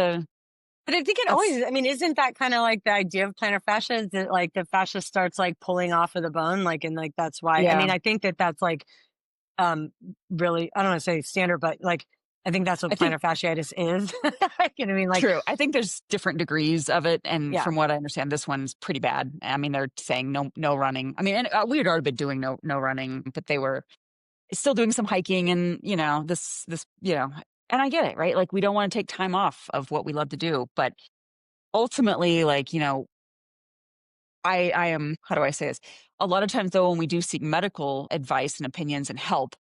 But I think it That's always, I mean, isn't that kind of like the idea of plantar fascia? Is that like the fascia starts like pulling off of the bone? Like, and like that's why, I yeah. mean, I think that that's like, um, really, I don't want to say standard, but like, I think that's what I think plantar fasciitis is. You know what I mean? Like, true. I think there's different degrees of it, and yeah, from what I understand, this one's pretty bad. I mean, they're saying no running. I mean, and we had already been doing no running, but they were still doing some hiking, and this and I get it, right? Like we don't want to take time off of what we love to do, but ultimately, like I am, how do I say this? A lot of times, though, when we do seek medical advice and opinions and help,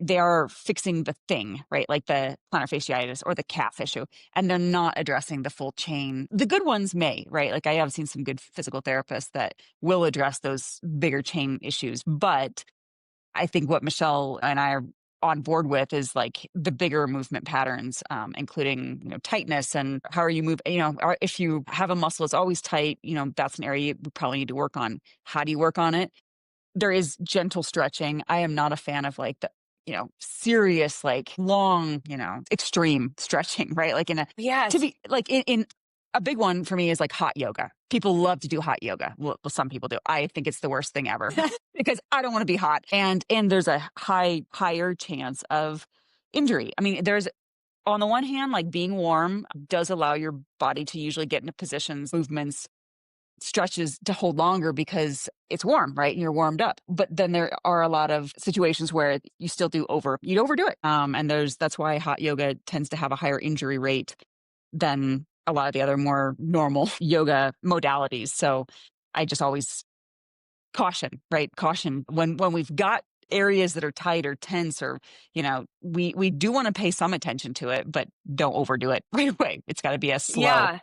they are fixing the thing, right? Like the plantar fasciitis or the calf issue, and they're not addressing the full chain. The good ones may, right? Like I have seen some good physical therapists that will address those bigger chain issues. But I think what Michelle and I are on board with is like the bigger movement patterns, including tightness and how are you move. If you have a muscle that's always tight, that's an area you probably need to work on. How do you work on it? There is gentle stretching. I am not a fan of like the, serious, like long, extreme stretching, right? Like to yes, be like in a big one for me is like hot yoga. People love to do hot yoga. Well, some people do. I think it's the worst thing ever because I don't want to be hot. And there's a higher chance of injury. I mean, there's on the one hand, like being warm does allow your body to usually get into positions, movements, stretches to hold longer because it's warm, right? And you're warmed up. But then there are a lot of situations where you still you'd overdo it. And that's why hot yoga tends to have a higher injury rate than a lot of the other more normal yoga modalities. So I just always caution, right? Caution when we've got areas that are tight or tense or, we do want to pay some attention to it, but don't overdo it right away. It's got to be a yeah.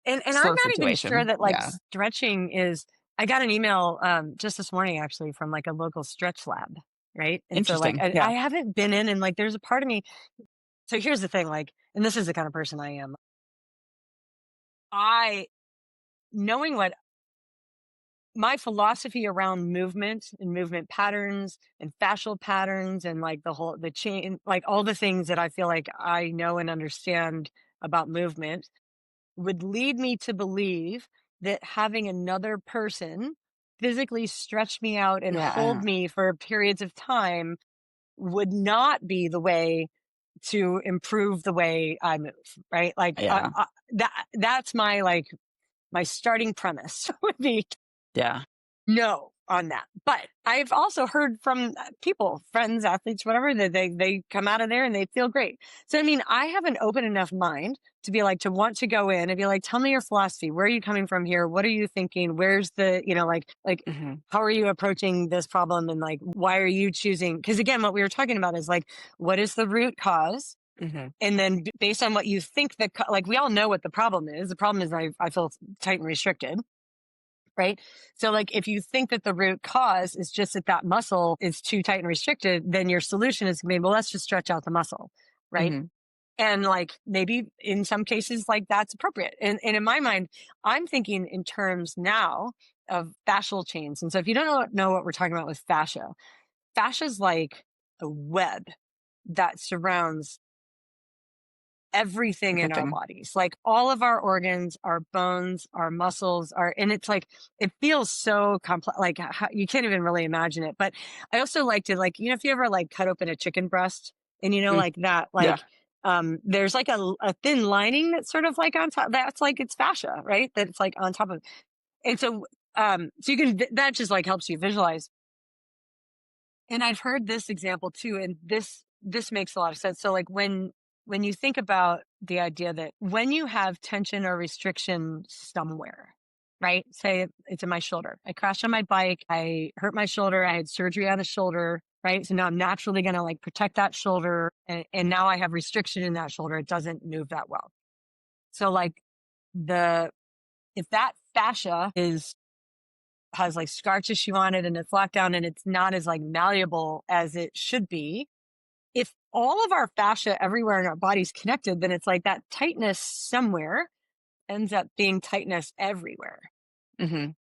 And I'm slow not even sure situation. that like Yeah. stretching is, I got an email just this morning actually from like a local stretch lab, right? And so like Interesting. Yeah. I haven't been in, and like there's a part of me. So here's the thing, like, and this is the kind of person I am. I knowing what my philosophy around movement and movement patterns and fascial patterns and like the chain, like all the things that I feel like I know and understand about movement would lead me to believe that having another person physically stretch me out and hold Yeah. me for periods of time would not be the way to improve the way I move, right? Like Yeah. that's my like my starting premise would be Yeah. no on that. But I've also heard from people, friends, athletes, whatever, that they come out of there and they feel great. So I mean, I have an open enough mind to be like to want to go in and be like, tell me your philosophy. Where are you coming from here? What are you thinking? Where's the, like Mhm. how are you approaching this problem, and like why are you choosing? Because again, what we were talking about is like what is the root cause? Mhm. And then based on what you think like we all know what the problem is. The problem is I feel tight and restricted, right? So, like, if you think that the root cause is just that that muscle is too tight and restricted, then your solution is maybe, well, let's just stretch out the muscle, right? Mhm. And like maybe in some cases, like that's appropriate. And in my mind, I'm thinking in terms now of fascial chains. And so, if you don't know what we're talking about with fascia, fascia is like a web that surrounds everything in our Everything. bodies, like all of our organs, our bones, our muscles, and it's like, it feels so complex, like you can't even really imagine it. But I also like to, like, if you ever like cut open a chicken breast and, Mm. like that, Yeah. like, there's like a thin lining that's sort of like on top, that's like, it's fascia, right? That it's like on top of, and so, so you can, that just like helps you visualize. And I've heard this example too, and this makes a lot of sense. So like when you think about the idea that when you have tension or restriction somewhere, right? Say it's in my shoulder. I crashed on my bike, I hurt my shoulder, I had surgery on the shoulder, right? So now I'm naturally gonna like protect that shoulder, and now I have restriction in that shoulder. It doesn't move that well. So like the if that fascia is has like scar tissue on it and it's locked down and it's not as like malleable as it should be. If all of our fascia everywhere in our body's connected, then it's like that tightness somewhere ends up being tightness everywhere. Mhm.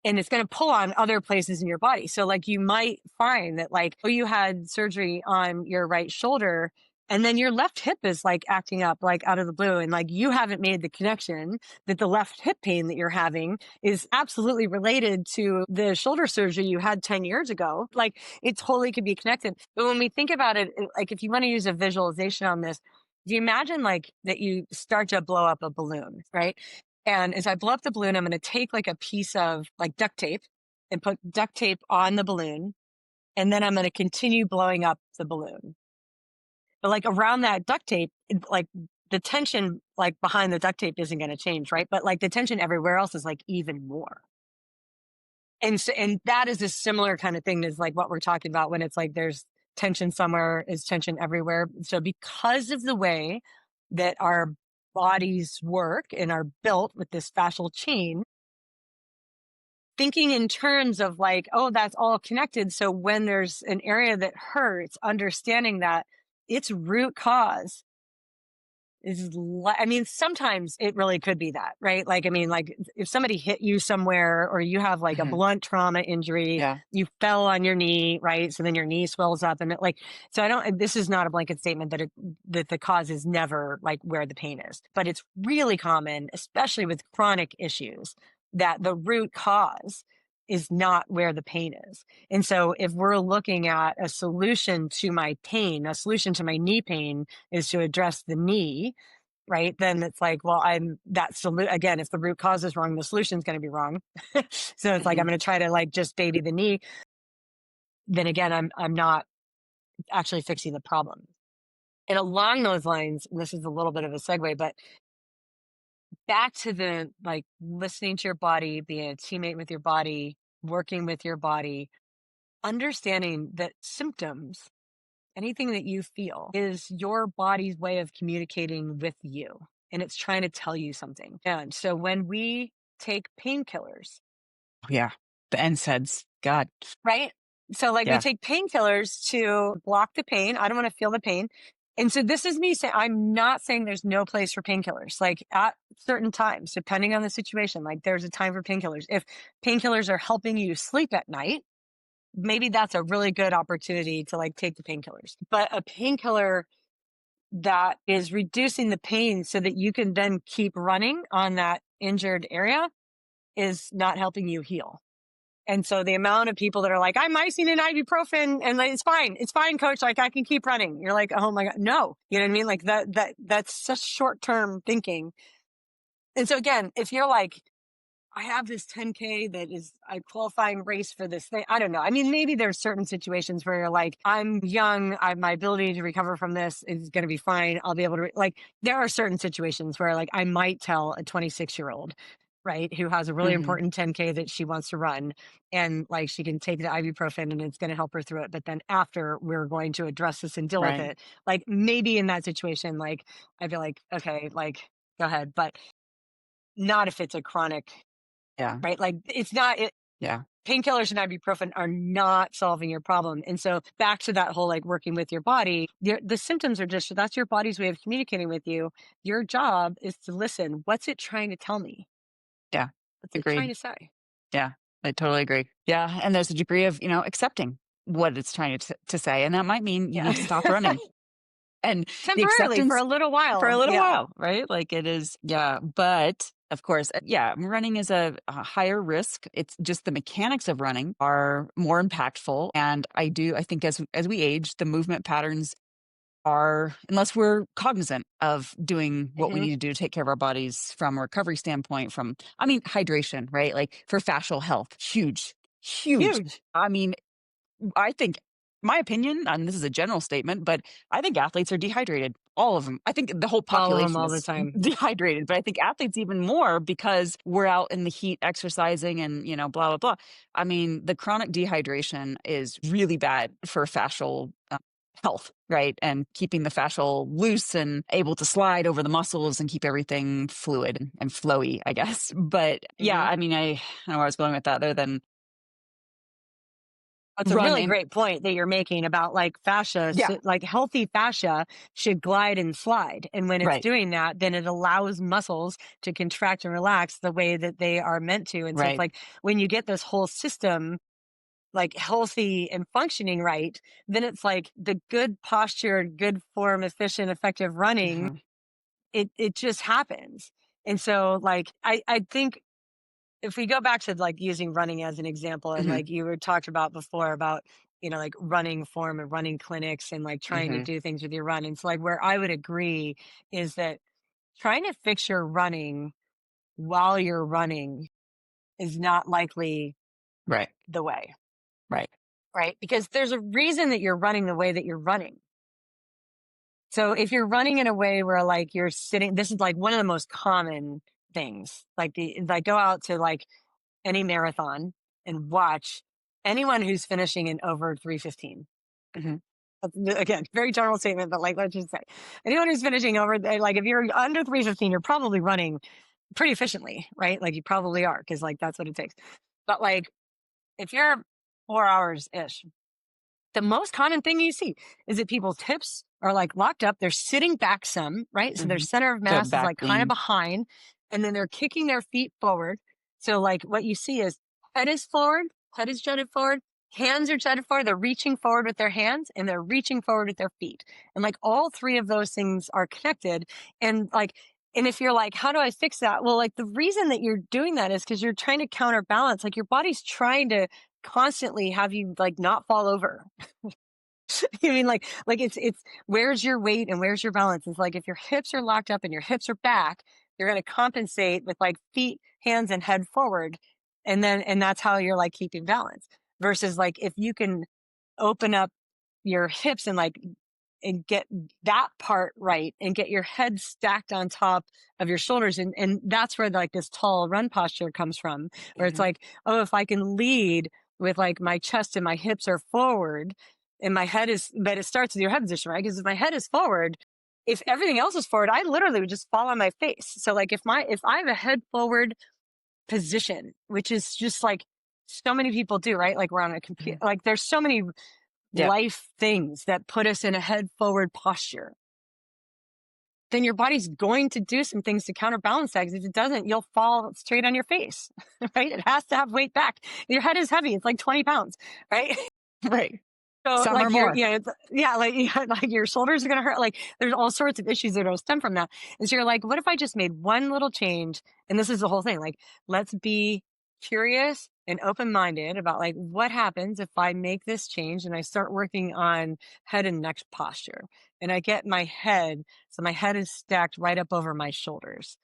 And it's going to pull on other places in your body. So like you might find that like, oh, you had surgery on your right shoulder And then your left hip is like acting up like out of the blue. And like you haven't made the connection that the left hip pain that you're having is absolutely related to the shoulder surgery you had 10 years ago. Like it totally could be connected. But when we think about it, like if you want to use a visualization on this, do you imagine like that you start to blow up a balloon, right? And as I blow up the balloon, I'm going to take like a piece of like duct tape and put duct tape on the balloon. And then I'm going to continue blowing up the balloon. But like around that duct tape, like the tension like behind the duct tape isn't going to change, right? But like the tension everywhere else is like even more. And so, and that is a similar kind of thing as like what we're talking about when it's like there's tension somewhere is tension everywhere. So because of the way that our bodies work and are built with this fascial chain, thinking in terms of like, oh, that's all connected. So when there's an area that hurts, understanding that its root cause is, I mean, sometimes it really could be that, right? Like, I mean, like if somebody hit you somewhere or you have like a Mhm. blunt trauma injury, Yeah. you fell on your knee, right? So then your knee swells up and it like, so I don't, this is not a blanket statement that that the cause is never like where the pain is, but it's really common, especially with chronic issues, that the root cause is not where the pain is. And so if we're looking at a solution to my pain, a solution to my knee pain is to address the knee, right? Then it's like, well, I'm that again, if the root cause is wrong, the solution is going to be wrong. So it's like, I'm Mhm. going to try to like just baby the knee. Then again, I'm not actually fixing the problem. And along those lines, and this is a little bit of a segue, but back to the like listening to your body, being a teammate with your body, working with your body, understanding that symptoms, anything that you feel, is your body's way of communicating with you. And it's trying to tell you something. And so when we take painkillers, Yeah. The NSAIDs. God. right? So like we Yeah. take painkillers to block the pain. I don't want to feel the pain. And so this is me saying, I'm not saying there's no place for painkillers. Like at certain times, depending on the situation, like there's a time for painkillers. If painkillers are helping you sleep at night, maybe that's a really good opportunity to like take the painkillers. But a painkiller that is reducing the pain so that you can then keep running on that injured area is not helping you heal. And so the amount of people that are like, I'm icing an ibuprofen and like, it's fine, coach. Like I can keep running. You're like, oh my God, no. You know what I mean? Like that's such short-term thinking. And so again, if you're like, I have this 10K that is a qualifying race for this thing. I don't know. I mean, maybe there's certain situations where you're like, I'm young. My ability to recover from this is going to be fine. I'll be able to, like, there are certain situations where like I might tell a 26-year-old, right, who has a really Mhm. important 10K that she wants to run and like she can take the ibuprofen and it's going to help her through it. But then after we're going to address this and deal with Right. it, like maybe in that situation, like I'd be like, okay, like go ahead. But not if it's a chronic, Yeah. right? Like it's not it, Yeah. painkillers and ibuprofen are not solving your problem. And so back to that whole like working with your body, the symptoms are just that's your body's way of communicating with you. Your job is to listen. What's it trying to tell me? Yeah. What's it trying Agreed. to say? Yeah. I totally agree. Yeah. And there's a degree of, accepting what it's trying to say. And that might mean you Yeah. need to stop running. And the Temporarily for acceptance a little for a while. little Yeah. while, right? Like it is, yeah. But of course, yeah, running is a higher risk. It's just the mechanics of running are more impactful. And I think as we age, the movement patterns are, unless we're cognizant of doing what we Hmm. need to do to take care of our bodies from a recovery standpoint, I mean, hydration, right? Like for fascial health, huge, huge. Huge. I mean, I think my opinion, and this is a general statement, but I think athletes are dehydrated. All of them. I think the whole All of them population all the is time. dehydrated, but I think athletes even more because we're out in the heat exercising and, blah, blah, blah. I mean, the chronic dehydration is really bad for fascial health, right? And keeping the fascial loose and able to slide over the muscles and keep everything fluid and flowy, I guess. But yeah, Hmm. I mean, I don't know where I was going with that other than That's a run really and great point that you're making about like fascia. yeah, So, like healthy fascia should glide and slide. And when it's right, doing that, then it allows muscles to contract and relax the way that they are meant to. And so it's right. like when you get this whole system, like healthy and functioning right, then it's like the good posture, good form, efficient, effective running, Hmm. it just happens. And so like I think if we go back to like using running as an example, and Hmm. like you were talked about before about, like running form and running clinics and like trying to Hmm. do things with your run. And so like where I would agree is that trying to fix your running while you're running is not likely Right. the way, Right. right? Because there's a reason that you're running the way that you're running. So if you're running in a way where like you're sitting, this is like one of the most common things. Like go out to like any marathon and watch anyone who's finishing in over 3:15. Hmm. Again, very general statement, but like let's just say anyone who's finishing over like if you're under 3:15, you're probably running pretty efficiently, right? Like you probably are because like that's what it takes. But like if you're 4 hours ish, the most common thing you see is that people's hips are like locked up. They're sitting back some, right? So their Hmm. center of The mass is back like kind of lean. behind, and then they're kicking their feet forward. So, like, what you see is head is forward, head is jutted forward, hands are jutted forward. They're reaching forward with their hands and they're reaching forward with their feet. And like all three of those things are connected. And like, and if you're like, how do I fix that? Well, like the reason that you're doing that is because you're trying to counterbalance. Like your body's trying to constantly have you like not fall over. I mean, like it's where's your weight and where's your balance? It's like if your hips are locked up and your hips are back, you're going to compensate with like feet, hands, and head forward, and that's how you're like keeping balance. Versus like if you can open up your hips and get that part right and get your head stacked on top of your shoulders, and that's where like this tall run posture comes from, where it's Hmm. like, oh, if I can lead with like my chest and my hips are forward and my head is, but it starts with your head position, right? Because if my head is forward, if everything else is forward, I literally would just fall on my face. So like if I have a head forward position, which is just like so many people do, right? Like we're on a computer, Hmm. like there's so many Yep. life things that put us in a head forward posture, then your body's going to do some things to counterbalance that. Because if it doesn't, you'll fall straight on your face, right? It has to have weight back. Your head is heavy. It's like 20 pounds, right? Right. So Some like or more. yeah, like, yeah, like your shoulders are going to hurt. Like there's all sorts of issues that will stem from that. And so you're like, what if I just made one little change? And this is the whole thing. Like, let's be curious and open-minded about like what happens if I make this change and I start working on head and neck posture and I get my head. So my head is stacked right up over my shoulders.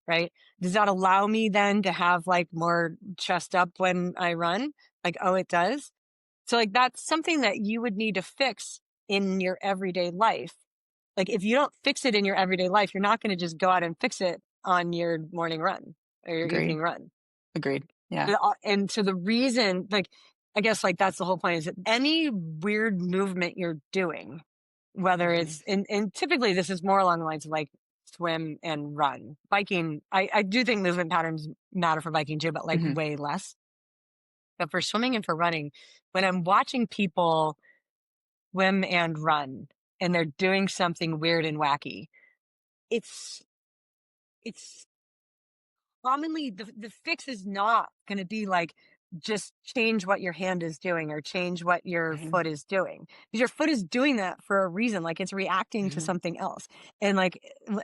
Right. Does that allow me then to have like more chest up when I run? Like, oh, it does. So like that's something that you would need to fix in your everyday life. Like if you don't fix it in your everyday life, you're not going to just go out and fix it on your morning run or your Agreed. evening run. Agreed. Yeah. And so the reason, like, I guess like that's the whole point is that any weird movement you're doing, whether Hmm. it's, and typically this is more along the lines of like swim and run. Biking, I do think movement patterns matter for biking too, but like Hmm. way less. But for swimming and for running, when I'm watching people swim and run and they're doing something weird and wacky, it's it's commonly the fix is not going to be like just change what your hand is doing or change what your Hmm. foot is doing, because your foot is doing that for a reason. Like it's reacting to Hmm. something else. And like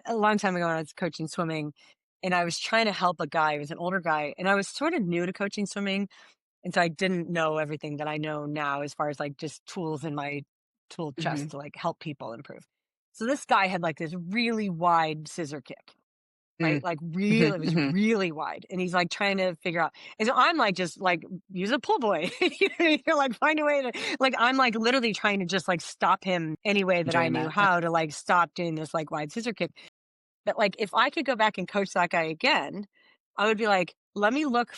a long time ago when I was coaching swimming and I was trying to help a guy, he was an older guy, and I was sort of new to coaching swimming. And so I didn't know everything that I know now as far as like just tools in my tool Hmm. chest to like help people improve. So this guy had like this really wide scissor kick, right? Mm. Like Hmm. really, it was Hmm. really wide. And he's like trying to figure out. And so I'm like, just like use a pull boy. You're like, find a way to, like, I'm like literally trying to just like stop him any way that I Doing knew that. Yep. how to like stop doing this like wide scissor kick. But like, if I could go back and coach that guy again, I would be like, let me look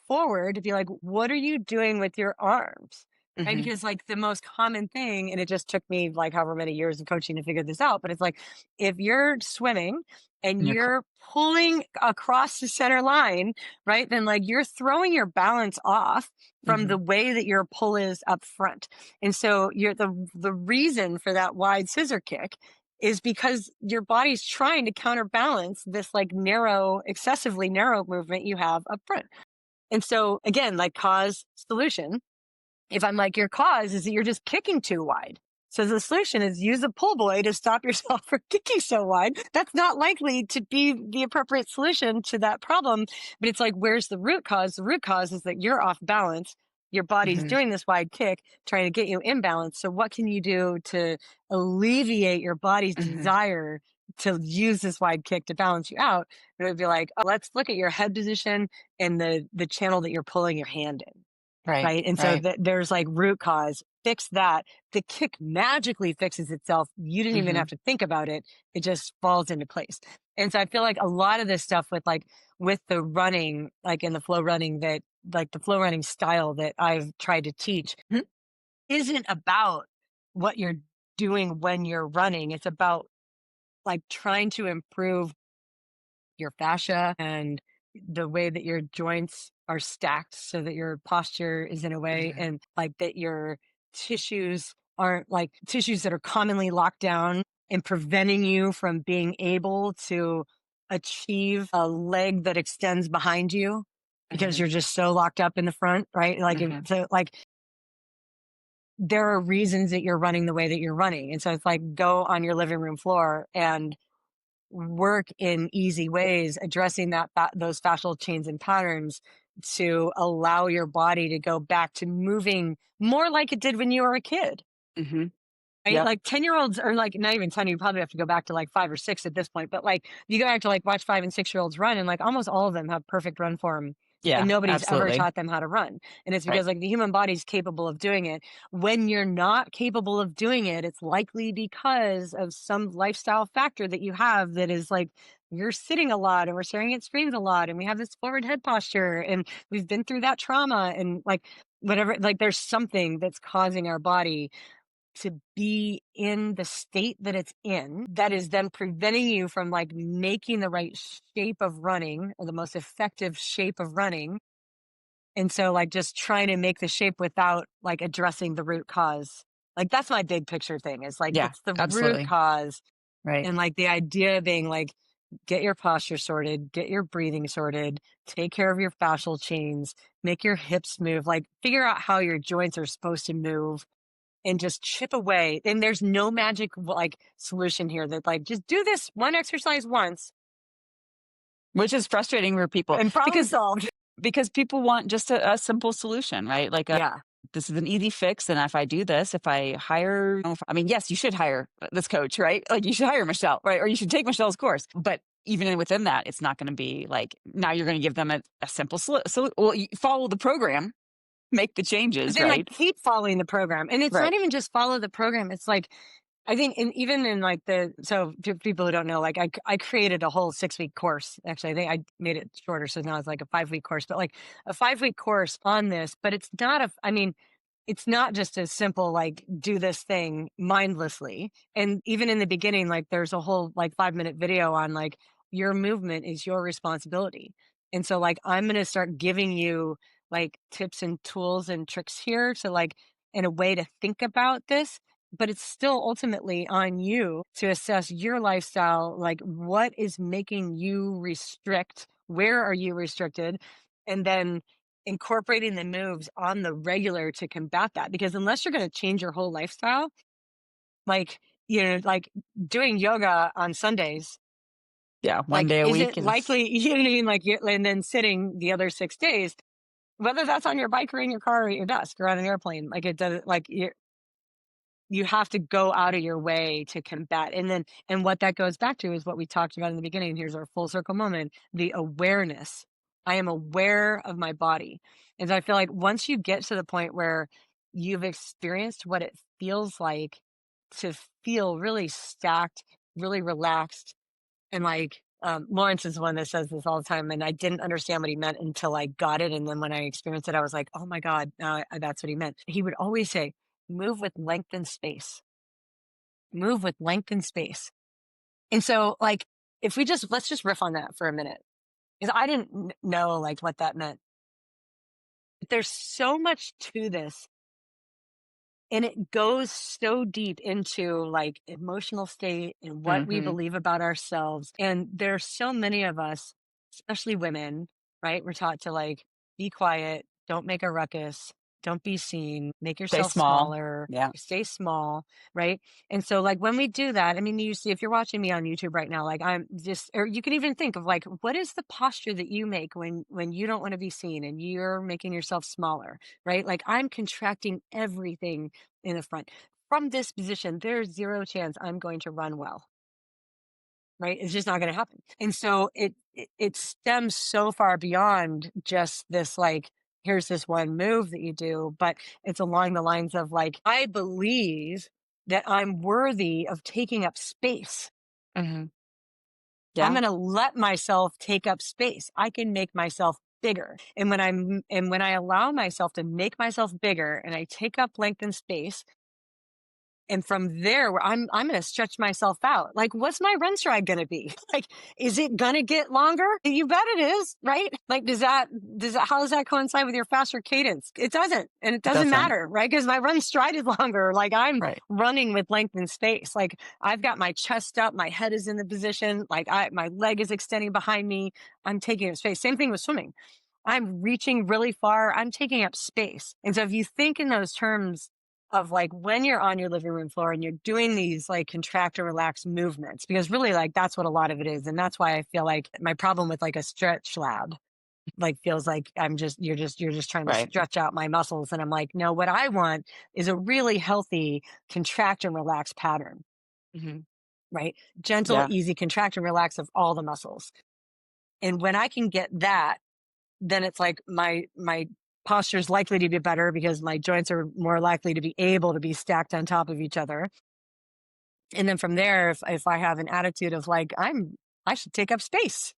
forward to be like, what are you doing with your arms? Right? Hmm. Because like the most common thing, and it just took me like however many years of coaching to figure this out, but it's like if you're swimming and And you're pulling across the center line, right? Then like you're throwing your balance off from hmm. the way that your pull is up front. And so you're the reason for that wide scissor kick is because your body's trying to counterbalance this like narrow, excessively narrow movement you have up front. And so again, like cause solution, if I'm like, your cause is that you're just kicking too wide. So the solution is use a pull buoy to stop yourself from kicking so wide. That's not likely to be the appropriate solution to that problem. But it's like, where's the root cause? The root cause is that you're off balance. Your body's Hmm. doing this wide kick, trying to get you in balance. So what can you do to alleviate your body's Hmm. desire to use this wide kick to balance you out? It would be like, oh, let's look at your head position and the channel that you're pulling your hand in. Right. Right. And so Right. there's like root cause, fix that. The kick magically fixes itself. You didn't even Hmm. have to think about it. It just falls into place. And so I feel like a lot of this stuff with the running, like in the flow running that like the flow running style that I've tried to teach isn't about what you're doing when you're running. It's about like trying to improve your fascia and the way that your joints are stacked so that your posture is in a way Hmm. and like that your tissues aren't like tissues that are commonly locked down and preventing you from being able to achieve a leg that extends behind you because Hmm. you're just so locked up in the front, right? Hmm. So like there are reasons that you're running the way that you're running. And so it's like go on your living room floor and work in easy ways addressing those fascial chains and patterns to allow your body to go back to moving more like it did when you were a kid. Hmm. Right? Yep. Like 10-year-olds are like not even 10, you probably have to go back to like 5 or 6 at this point. But like you go back to like watch 5 and 6-year-olds run and like almost all of them have perfect run form. And Yeah. nobody's ever Absolutely. taught them how to run. And it's Right. because like the human body's capable of doing it. When you're not capable of doing it, it's likely because of some lifestyle factor that you have that is like you're sitting a lot and we're staring at screens a lot and we have this forward head posture and we've been through that trauma and like whatever like there's something that's causing our body to be in the state that it's in that is then preventing you from like making the right shape of running or the most effective shape of running. And so like just trying to make the shape without like addressing the root cause. Like that's my big picture thing is like Yeah. it's the root Absolutely. cause Right. and like the idea being like get your posture sorted, get your breathing sorted, take care of your fascial chains, make your hips move, like figure out how your joints are supposed to move and just chip away. And there's no magic like solution here that like just do this one exercise once Which is frustrating for people and problem solved. because people want just a simple solution, right? Like Yeah. this is an easy fix. And if I do this, if I hire, I mean, yes, you should hire this coach, right? Like you should hire Michelle, right? Or you should take Michelle's course. But even within that, it's not going to be like now you're going to give them a simple solution. Well, you follow the program, make the But changes, then like right? keep following the program. And it's not Right. even just follow the program. It's like I think even in like so to people who don't know, like I created a whole 6-week course. Actually, I think I made it shorter. So now it's like a 5-week course, but like a 5-week course on this, but it's not I mean, it's not just as simple like do this thing mindlessly. And even in the beginning, like there's a whole like 5-minute video on like your movement is your responsibility. And so like I'm going to start giving you like tips and tools and tricks here to like in a way to think about this, but it's still ultimately on you to assess your lifestyle, like what is making you restrict, where are you restricted, and then incorporating the moves on the regular to combat that. Because unless you're going to change your whole lifestyle, like, like doing yoga on Sundays, Yeah. One like day a week isn't is, likely, you know what I mean? Like, and then sitting the other 6 days, whether that's on your bike or in your car or at your desk or on an airplane, like it does, like you have to go out of your way to combat. And then, and what that goes back to is what we talked about in the beginning. Here's our full circle moment, the awareness. I am aware of my body. And so I feel like once you get to the point where you've experienced what it feels like to feel really stacked, really relaxed, and like, Lawrence is the one that says this all the time, and I didn't understand what he meant until I got it. And then when I experienced it, I was like, oh my God, that's what he meant. He would always say, move with length and space, move with length and space. And so, like, if we just, let's just riff on that for a minute, because I didn't know like what that meant. But there's so much to this and it goes so deep into like emotional state and what we hmm believe about ourselves. And there's so many of us, especially women, right? We're taught to like be quiet, don't make a ruckus, Don't be seen, make Stay yourself small. smaller, Yeah. stay small, right? And so like when we do that, I mean, you see if you're watching me on YouTube right now, like I'm just or you can even think of like what is the posture that you make when you don't want to be seen and you're making yourself smaller, right? Like I'm contracting everything in the front. From this position, there's zero chance I'm going to run well, right? It's just not going to happen. And so it stems so far beyond just this like here's this one move that you do, but it's along the lines of like I believe that I'm worthy of taking up space. Hmm. I'm Yeah. going to let myself take up space. I can make myself bigger. And when I allow myself to make myself bigger and I take up length and space, and from there, where I'm going to stretch myself out. Like, what's my run stride going to be? Like, is it going to get longer? You bet it is, right? Like, how does that coincide with your faster cadence? It doesn't. And it It doesn't doesn't. matter, right? Because my run stride is longer. Like, I'm Right. running with length and space. Like, I've got my chest up, my head is in the position, like, my leg is extending behind me. I'm taking up space. Same thing with swimming. I'm reaching really far. I'm taking up space. And so if you think in those terms of like when you're on your living room floor and you're doing these like contract and relax movements, because really like that's what a lot of it is. And that's why I feel like my problem with like a stretch lab like feels like you're just trying to Right. stretch out my muscles. And I'm like, no, what I want is a really healthy contract and relax pattern, Hmm. right? Gentle, Yeah. easy contract and relax of all the muscles. And when I can get that, then it's like my posture is likely to be better because my joints are more likely to be able to be stacked on top of each other. And then from there, if I have an attitude of like I should take up space,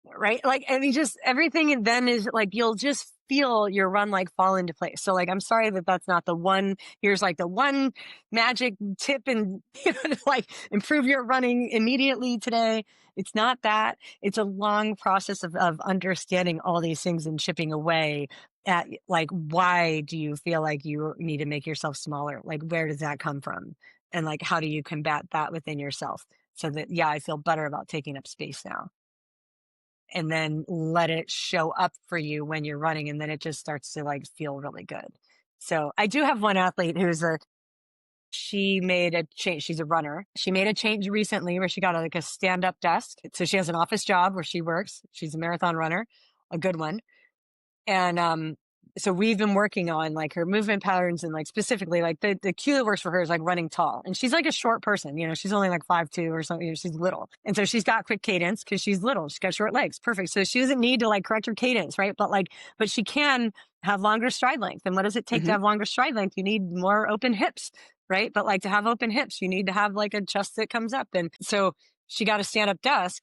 right? Like, I mean, just everything and then is like, you'll just feel your run like fall into place. So like, I'm sorry that that's not the one, here's like the one magic tip and you know, to like improve your running immediately today. It's not that. It's a long process of understanding all these things and chipping away at like, why do you feel like you need to make yourself smaller? Like, where does that come from? And like, how do you combat that within yourself? So that, yeah, I feel better about taking up space now and then let it show up for you when you're running and then it just starts to like feel really good. So I do have one athlete she made a change. She's a runner. She made a change recently where she got like a stand up desk. So she has an office job where she works. She's a marathon runner, a good one. And so we've been working on like her movement patterns and like specifically like the cue that works for her is like running tall. And she's like a short person, you know, she's only like 5'2" or something. You know, she's little. And so she's got quick cadence because she's little. She's got short legs. Perfect. So she doesn't need to like correct her cadence, right? But she can have longer stride length. And what does it take to Hmm. have longer stride length? You need more open hips, right? But like to have open hips, you need to have like a chest that comes up. And so she got a stand up desk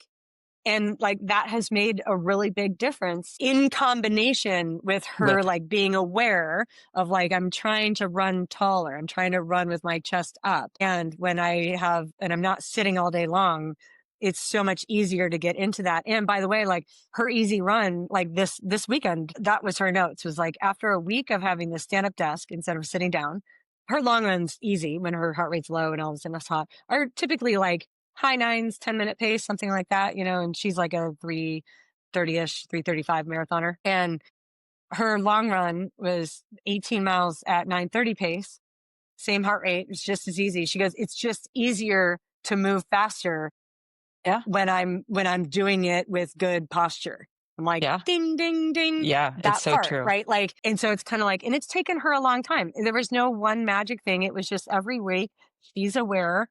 and like that has made a really big difference in combination with her With. like being aware of like, I'm trying to run taller. I'm trying to run with my chest up. And and I'm not sitting all day long, it's so much easier to get into that. And by the way, like her easy run, like this weekend, that was her notes was like after a week of having the stand up desk instead of sitting down, her long runs easy when her heart rate's low and all of a sudden it's hot are typically like high nines, 10-minute pace, something like that, you know, and she's like a 3:30-ish, 3:35 marathoner. And her long run was 18 miles at 9:30 pace, same heart rate. It's just as easy. She goes, it's just easier to move faster Yeah. when I'm doing it with good posture. I'm like, Yeah. ding, ding, ding, Yeah. It's that so part, true. right? Like, and so it's kind of like, and it's taken her a long time. There was no one magic thing. It was just every week she's aware,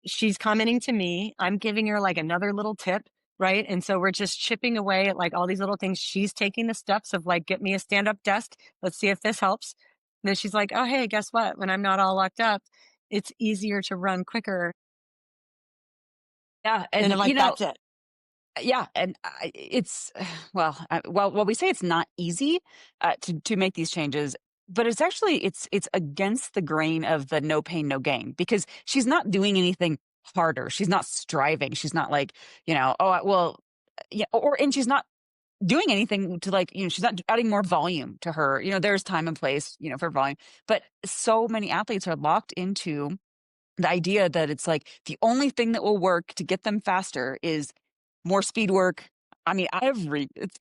she's commenting to me. I'm giving her like another little tip, right? And so we're just chipping away at like all these little things. She's taking the steps of like, get me a stand up desk. Let's see if this helps. And then she's like, oh, hey, guess what? When I'm not all locked up, it's easier to run quicker. Yeah. And And I'm like, that's it. yeah, and it's well, we say it's not easy to make these changes, but it's actually it's against the grain of the no pain, no gain because she's not doing anything harder. She's not striving. She's not like yeah, and she's not doing anything to like she's not adding more volume to her. There's time and place for volume, but so many athletes are locked into the idea that it's like the only thing that will work to get them faster is more speed work, I mean,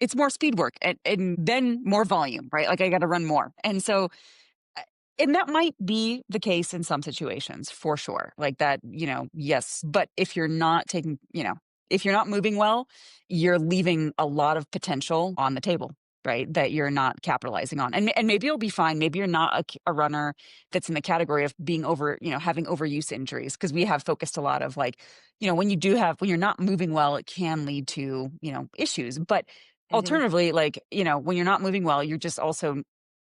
it's more speed work and then more volume, right? Like I got to run more. And so uh, and that might be the case in some situations for sure. Like that, yes. But if you're not taking, if you're not moving well, you're leaving a lot of potential on the table, right? That you're not capitalizing on. And maybe you'll be fine. Maybe you're not a runner that's in the category of being having overuse injuries. Cause we have focused a lot of like, when you're not moving well, it can lead to, issues. But Hmm. alternatively, like, when you're not moving well, you're just also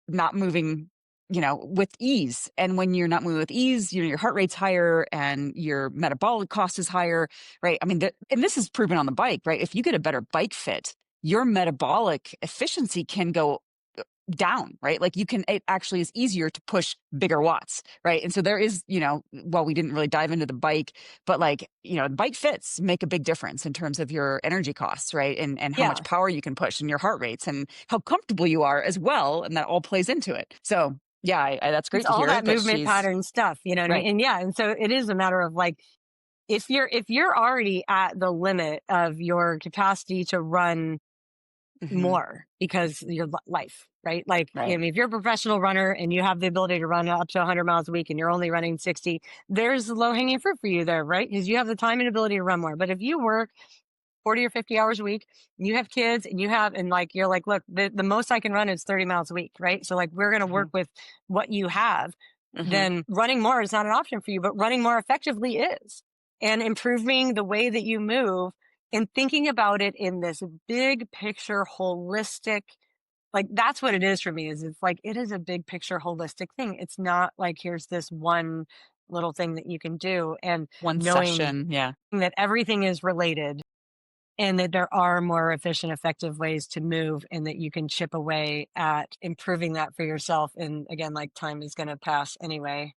not moving, with ease. And when you're not moving with ease, your heart rate's higher and your metabolic cost is higher, right? I mean, and this is proven on the bike, right? If you get a better bike fit, your metabolic efficiency can go down, right? Like it actually is easier to push bigger watts, right? And so there is, while we didn't really dive into the bike, but like, bike fits make a big difference in terms of your energy costs, right? And how much Yeah. power you can push and your heart rates and how comfortable you are as well. And that all plays into it. So yeah, that's It's great to all hear that that movement she's pattern stuff, you know what I mean? right. And yeah, and so it is a matter of like, if you're already at the limit of your capacity to run Hmm. more because your life, right? Like, I Right. mean, if you're a professional runner and you have the ability to run up to 100 miles a week and you're only running 60, there's low hanging fruit for you there, right? Because you have the time and ability to run more. But if you work 40 or 50 hours a week, you have kids and like, you're like, look, the most I can run is 30 miles a week, right? So like, we're going to Hmm. work with what you have. Hmm. Then running more is not an option for you, but running more effectively is. And improving the way that you move and thinking about it in this big picture, holistic, like that's what it is for me, is it's like, it is a big picture, holistic thing. It's not like, here's this one little thing that you can do, and One knowing session. Yeah. that everything is related and that there are more efficient, effective ways to move, and that you can chip away at improving that for yourself. And again, like, time is going to pass anyway.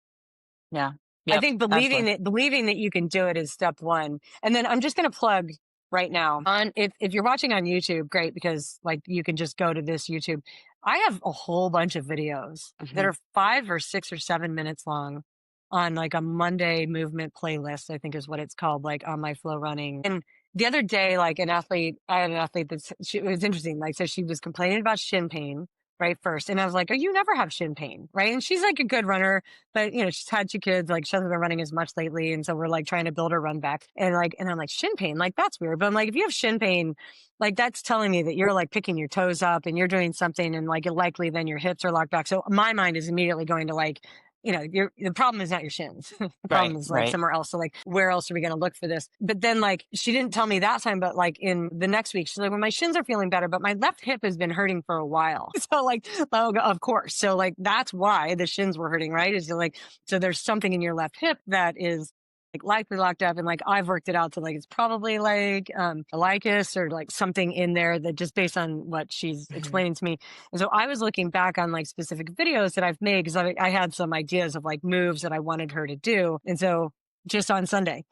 Yeah. I Yep. think Absolutely. believing that you can do it is step one. And then I'm just going to plug right now on, if you're watching on YouTube, great, because like you can just go to this YouTube. I have a whole bunch of videos that Hmm. are 5 or 6 or 7 minutes long on like a Monday movement playlist, I think is what it's called, like on my Flow Running. And the other day, like I had an athlete it was interesting. Like, so she was complaining about shin pain, right? First. And I was like, oh, you never have shin pain, right? And she's like a good runner, but she's had 2 kids, like she hasn't been running as much lately. And so we're like trying to build her run back. And I'm like, shin pain, like that's weird. But I'm like, if you have shin pain, like that's telling me that you're like picking your toes up and you're doing something, and like likely then your hips are locked back. So my mind is immediately going to like, the problem is not your shins. The problem Right. is like Right. somewhere else. So like, where else are we going to look for this? But then like, she didn't tell me that time, but like in the next week, she's like, well, my shins are feeling better, but my left hip has been hurting for a while. So like, oh, of course. So like, that's why the shins were hurting, right? Is like, so there's something in your left hip that is like likely locked up. And like, I've worked it out to like, it's probably like a licus or like something in there, that just based on what she's Hmm. explaining to me. And so I was looking back on like specific videos that I've made, because I had some ideas of like moves that I wanted her to do. And so just on Sunday,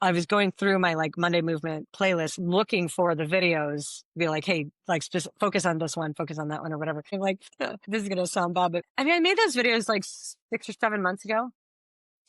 I was going through my like Monday movement playlist looking for the videos, be like, hey, like focus on this one, focus on that one, or whatever. I'm like, this is going to sound bad, but I mean, I made those videos like 6 or 7 months ago.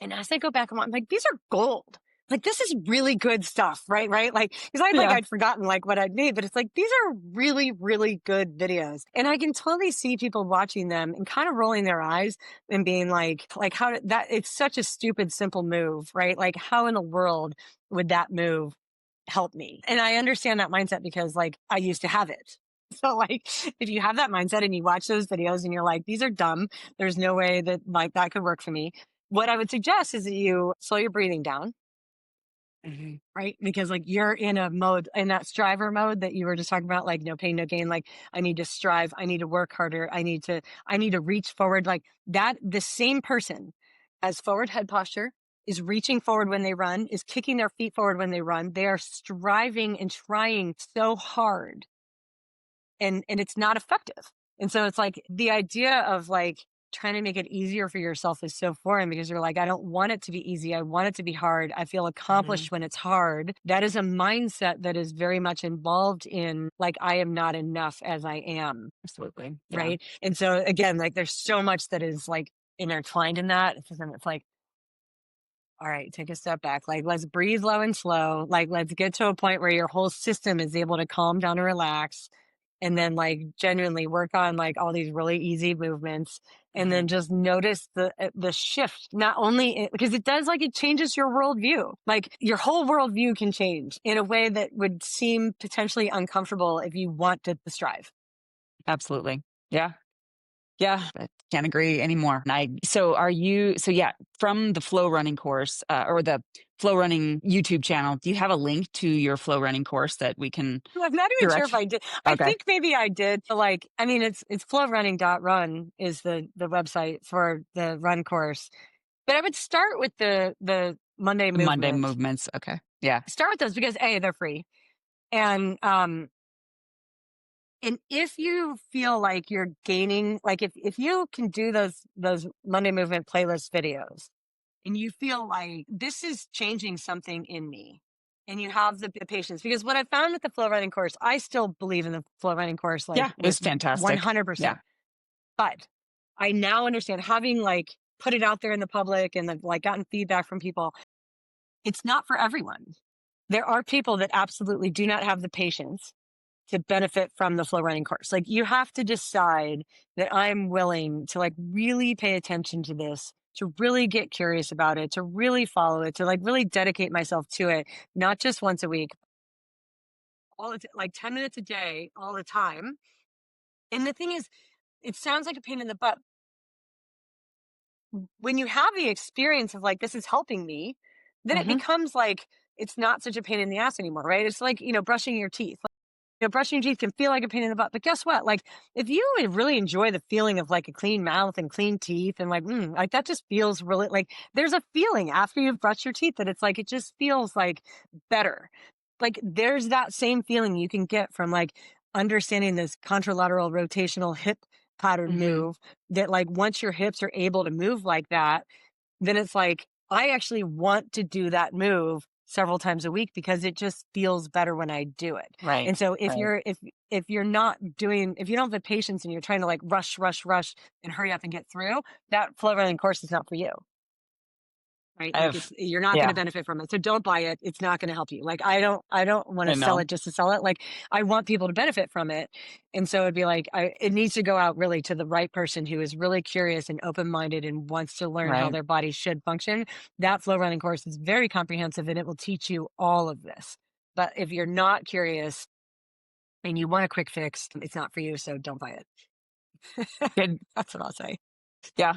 And as I go back, I'm like, these are gold. Like, this is really good stuff, right? Right? Like, because Yeah. I'd forgotten like what I'd made, but it's like, these are really, really good videos. And I can totally see people watching them and kind of rolling their eyes and being like, how did that, it's such a stupid, simple move, right? Like, how in the world would that move help me? And I understand that mindset because like, I used to have it. So like, if you have that mindset and you watch those videos and you're like, these are dumb, there's no way that like that could work for me. What I would suggest is that you slow your breathing down, Hmm. right? Because like, you're in a mode, in that striver mode that you were just talking about, like no pain, no gain. Like, I need to strive. I need to work harder. I need to reach forward. Like that, the same person has forward head posture, is reaching forward when they run, is kicking their feet forward when they run. They are striving and trying so hard, and it's not effective. And so it's like, the idea of like trying to make it easier for yourself is so foreign, because you're like, I don't want it to be easy. I want it to be hard. I feel Hmm. accomplished when it's hard. That is a mindset that is very much involved in like, I am not enough as I am. Absolutely. Yeah. Right. And so again, like there's so much that is like intertwined in that. It's like, all right, take a step back. Like, let's breathe low and slow. Like, let's get to a point where your whole system is able to calm down and relax. And then, like, genuinely work on like all these really easy movements. And Mhm. then just notice the shift, not only because it does, like, it changes your worldview. Like, your whole worldview can change in a way that would seem potentially uncomfortable if you want to strive. Absolutely. Yeah. Yeah, I can't agree anymore. And yeah, from the flow running course, or the flow running YouTube channel, do you have a link to your flow running course that we can I'm not even sure if direct? I did. I Okay. think maybe I did. But like, I mean, it's flowrunning.run is the website for the run course. But I would start with the Monday Monday movement. movements. Okay. Yeah. Start with those because A, they're free. And and if you feel like you're gaining, like if you can do those Monday movement playlist videos and you feel like this is changing something in me, and you have the patience, because what I found with the flow running course, I still believe in the flow running course like Yeah. It with was fantastic. Yeah. 100%. But I now understand, having like put it out there in the public and like gotten feedback from people, it's not for everyone. There are people that absolutely do not have the patience to benefit from the flow running course. Like, you have to decide that I'm willing to like really pay attention to this, to really get curious about it, to really follow it, to like really dedicate myself to it, not just once a week, like 10 minutes a day, all the time. And the thing is, it sounds like a pain in the butt. When you have the experience of like, this is helping me, then it Hmm. becomes like, it's not such a pain in the ass anymore, right? It's like, brushing your teeth. Brushing your teeth can feel like a pain in the butt, but guess what? Like, if you would really enjoy the feeling of like a clean mouth and clean teeth and like, like that just feels really like, there's a feeling after you've brushed your teeth that it's like, it just feels like better. Like, there's that same feeling you can get from like understanding this contralateral rotational hip pattern Hmm. move, that like once your hips are able to move like that, then it's like, I actually want to do that move several times a week because it just feels better when I do it. Right. And so Right. if you're not doing, if you don't have the patience and you're trying to like rush and hurry up and get through, that flow running course is not for you. Right. Like, I've, it's, you're not going to yeah, benefit from it. So don't buy it. It's not going to help you. Like, I don't want to I sell know. it just to sell it. Like, I want people to benefit from it. And so it'd be like, it needs to go out really to the right person who is really curious and open minded and wants to learn how Right. their body should function. That flow running course is very comprehensive and it will teach you all of this. But if you're not curious and you want a quick fix, it's not for you. So don't buy it. Good. That's what I'll say. Yeah.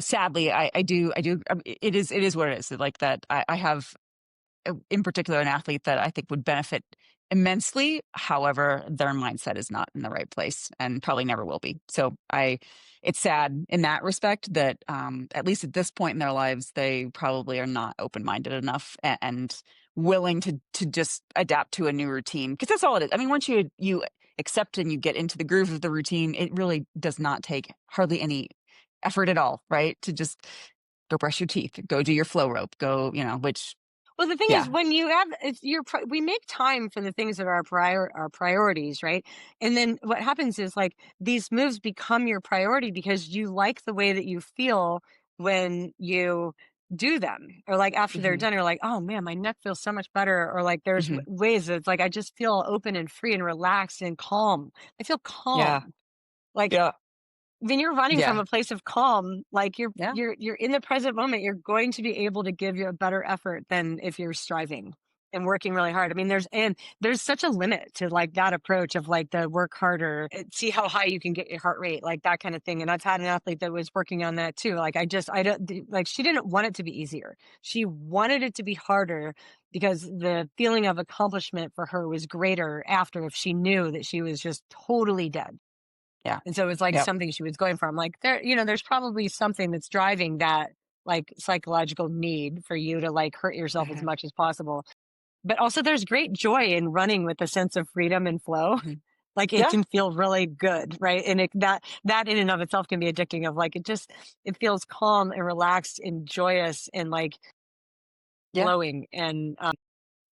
Sadly, I do. It is what it is. Like that. I have, in particular, an athlete that I think would benefit immensely. However, their mindset is not in the right place and probably never will be. It's sad in that respect that, at least at this point in their lives, they probably are not open minded enough and willing to just adapt to a new routine, because that's all it is. I mean, once you accept and you get into the groove of the routine, it really does not take hardly any effort at all, right? To just go brush your teeth, go do your flow rope, go, which, Well, the thing is, yeah. when you have, we make time for the things that are our priorities, right? And then what happens is like these moves become your priority because you like the way that you feel when you do them, or like after they're Hmm. done, you're like, oh man, my neck feels so much better, or like there's Hmm. ways that it's like I just feel open and free and relaxed and calm. I feel Yeah. calm. Like, Yeah. when you're running from Yeah. a place of calm, like you're Yeah. you're you're in the present moment, you're going to be able to give you a better effort than if you're striving and working really hard. I mean, there's such a limit to like that approach of like the work harder, see how high you can get your heart rate, like that kind of thing. And I've had an athlete that was working on that too. Like, I don't like, she didn't want it to be easier. She wanted it to be harder because the feeling of accomplishment for her was greater after, if she knew that she was just totally dead. Yeah. And so it's like Yep. something she was going for. I'm like, there's probably something that's driving that like psychological need for you to like hurt yourself as Mhm. much as possible. But also there's great joy in running with a sense of freedom and flow. Mhm. Like, it Yeah. can feel really good, right? And that in and of itself can be addicting, of like, it feels calm and relaxed and joyous and like Yeah. flowing. And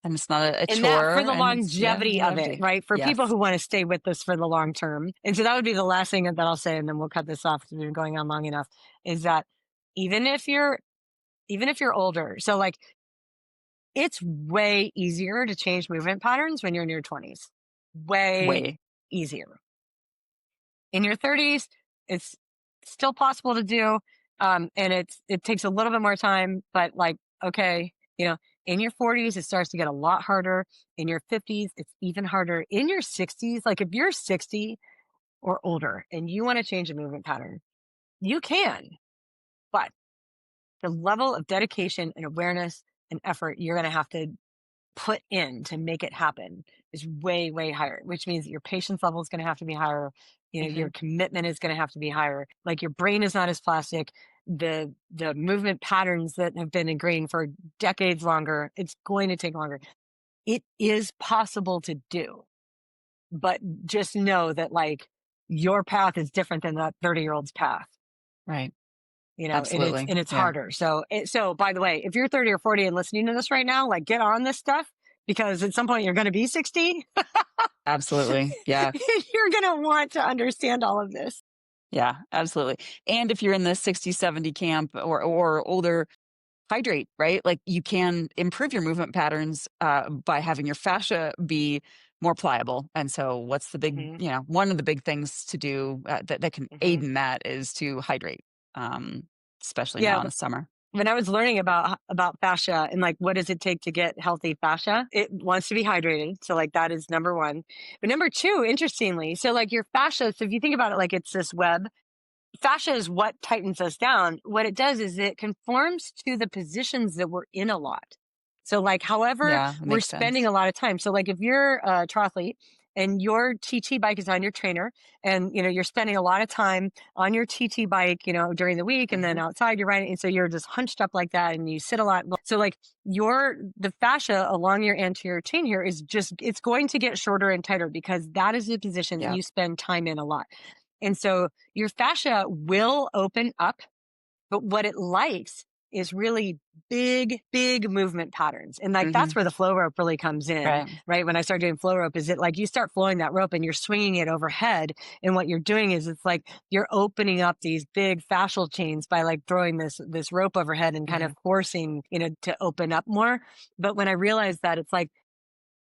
it's not a And that for chore, the and it's, yeah, longevity of it, longevity. right? For people Yes. who want to stay with this for the long term. And so that would be the last thing that I'll say, and then we'll cut this off because we've been going on long enough, is that even if you're even if you're older. So like it's way easier to change movement patterns when you're in your 20s. Way Way. easier. In your 30s, it's still possible to do. And it takes a little bit more time, but like, okay, in your 40s, it starts to get a lot harder. In your 50s, it's even harder. In your 60s, like if you're 60 or older and you want to change a movement pattern, you can, but the level of dedication and awareness and effort you're going to have to put in to make it happen is way, way higher, which means that your patience level is going to have to be higher. Hmm. Your commitment is going to have to be higher. Like your brain is not as plastic. The movement patterns that have been ingrained for decades longer, it's going to take longer. It is possible to do, but just know that like your path is different than that 30-year-old's path. Right. And it's Absolutely. and it's Yeah. harder. So by the way, if you're 30 or 40 and listening to this right now, like get on this stuff because at some point you're going to be 60. Absolutely. Yeah. You're going to want to understand all of this. Yeah. Absolutely. And if you're in the 60, 70 camp or older, hydrate, right? Like you can improve your movement patterns by having your fascia be more pliable. And so, what's the big, Hmm. one of the big things to do that can Hmm. aid in that is to hydrate, um, especially Yeah. now in the summer. When I was learning about fascia and like what does it take to get healthy fascia, it wants to be hydrated. So like that is number one. But number two, interestingly, so like your fascia. So if you think about it, like it's this web. Fascia is what tightens us down. What it does is it conforms to the positions that we're in a lot. So, like, however, Yeah, it we're makes spending sense. a lot of time. So, like, if you're a triathlete and your TT bike is on your trainer, and you're spending a lot of time on your TT bike, during the week, and then Hmm. outside you're riding, and so you're just hunched up like that, and you sit a lot. So, like, the fascia along your anterior chain here is just it's going to get shorter and tighter because that is the position that Yeah. you spend time in a lot. And so your fascia will open up, but what it likes is really big, big movement patterns. And like that's Hmm. where the flow rope really comes in, Right. right? When I started doing flow rope, is it like you start flowing that rope and you're swinging it overhead. And what you're doing is it's like you're opening up these big fascial chains by like throwing this rope overhead and kind of Hmm. forcing, to open up more. But when I realized that it's like,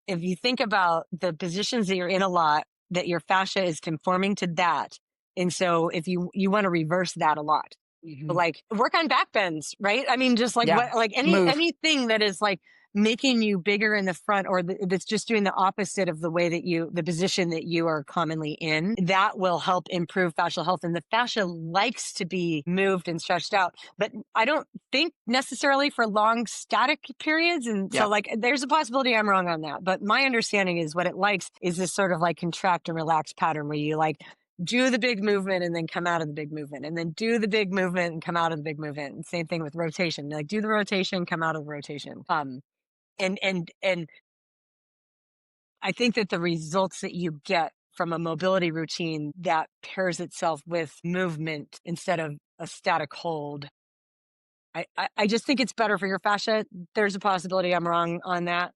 if you think about the positions that you're in a lot, that your fascia is conforming to that. And so if you want to reverse that a lot, Hmm. like work on back bends, right? I mean, just like Yeah. what, like Move. anything that is like making you bigger in the front or that's just doing the opposite of the way that the position that you are commonly in, that will help improve fascial health. And the fascia likes to be moved and stretched out, but I don't think necessarily for long static periods. And so Yeah. like, there's a possibility I'm wrong on that, but my understanding is what it likes is this sort of like contract and relax pattern where you like do the big movement and then come out of the big movement and then do the big movement and come out of the big movement. And same thing with rotation, like do the rotation, come out of the rotation. And I think that the results that you get from a mobility routine that pairs itself with movement instead of a static hold, I just think it's better for your fascia. There's a possibility I'm wrong on that,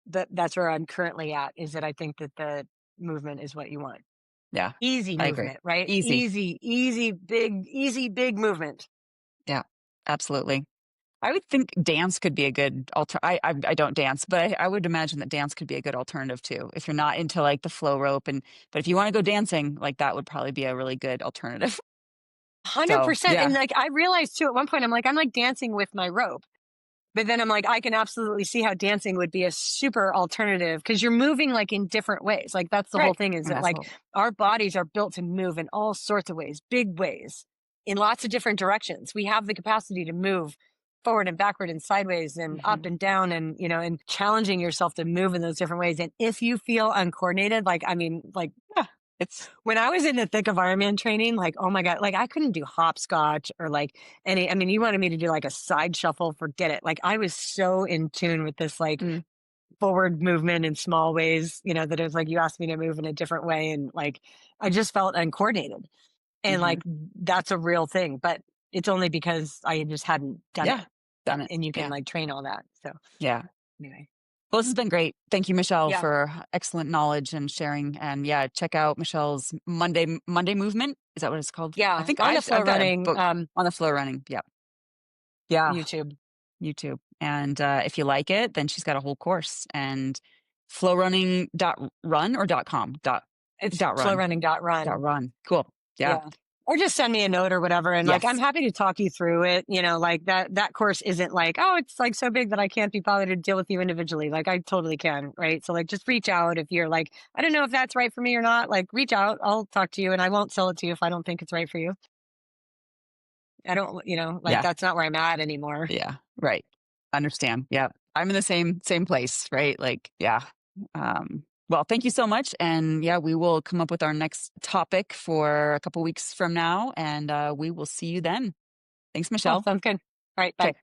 but that's where I'm currently at, is that I think that the movement is what you want. Yeah. Easy I agree. movement, right? Easy. Easy, big movement. Yeah. Absolutely. I would think dance could be a good I don't dance, but I would imagine that dance could be a good alternative too. If you're not into like the flow rope but if you want to go dancing, like that would probably be a really good alternative. So 100%. And yeah. like, I realized too, at one point, I'm like dancing with my rope. But then I'm like, I can absolutely see how dancing would be a super alternative because you're moving like in different ways. Like that's the whole Right. thing, is And that that's like all. our bodies are built to move in all sorts of ways, big ways, in lots of different directions. We have the capacity to move forward and backward and sideways and up Hmm. and down and, and challenging yourself to move in those different ways. And if you feel uncoordinated, like, I mean, like Yeah. It's when I was in the thick of Ironman training, like, oh my God, like I couldn't do hopscotch or like I mean, you wanted me to do like a side shuffle, forget it. Like I was so in tune with this like mm, forward movement in small ways, that it was like you asked me to move in a different way. And like I just felt uncoordinated. And hmm. like that's a real thing, but it's only because I just hadn't done Yeah. it. Done it. And you can Yeah. like train all that. So Yeah. anyway. Well, this has been great. Thank you, Michelle, Yeah. for excellent knowledge and sharing. And yeah, check out Michelle's Monday movement. Is that what it's called? I Yeah. think On the flow I've got a running. book on the flow running. Yeah. Yeah, YouTube. YouTube. And if you like it, then she's got a whole course. And flowrunning.run or .com? It's Dot run. flowrunning.run. Dot run. Cool. Yeah. Yeah. Or just send me a note or whatever. And like, I'm Yes. happy to talk you through it. Like that course isn't like, oh, it's like so big that I can't be bothered to deal with you individually. Like I totally can. Right. So like, just reach out if you're like, I don't know if that's right for me or not. Like reach out. I'll talk to you and I won't sell it to you if I don't think it's right for you. I don't, like Yeah. that's not where I'm at anymore. Yeah. Right. Understand. Yeah. I'm in the same place, right? Like, yeah. Well, thank you so much. And yeah, we will come up with our next topic for a couple weeks from now, and we will see you then. Thanks, Oh, Michelle. sounds good. All right. Bye. Okay.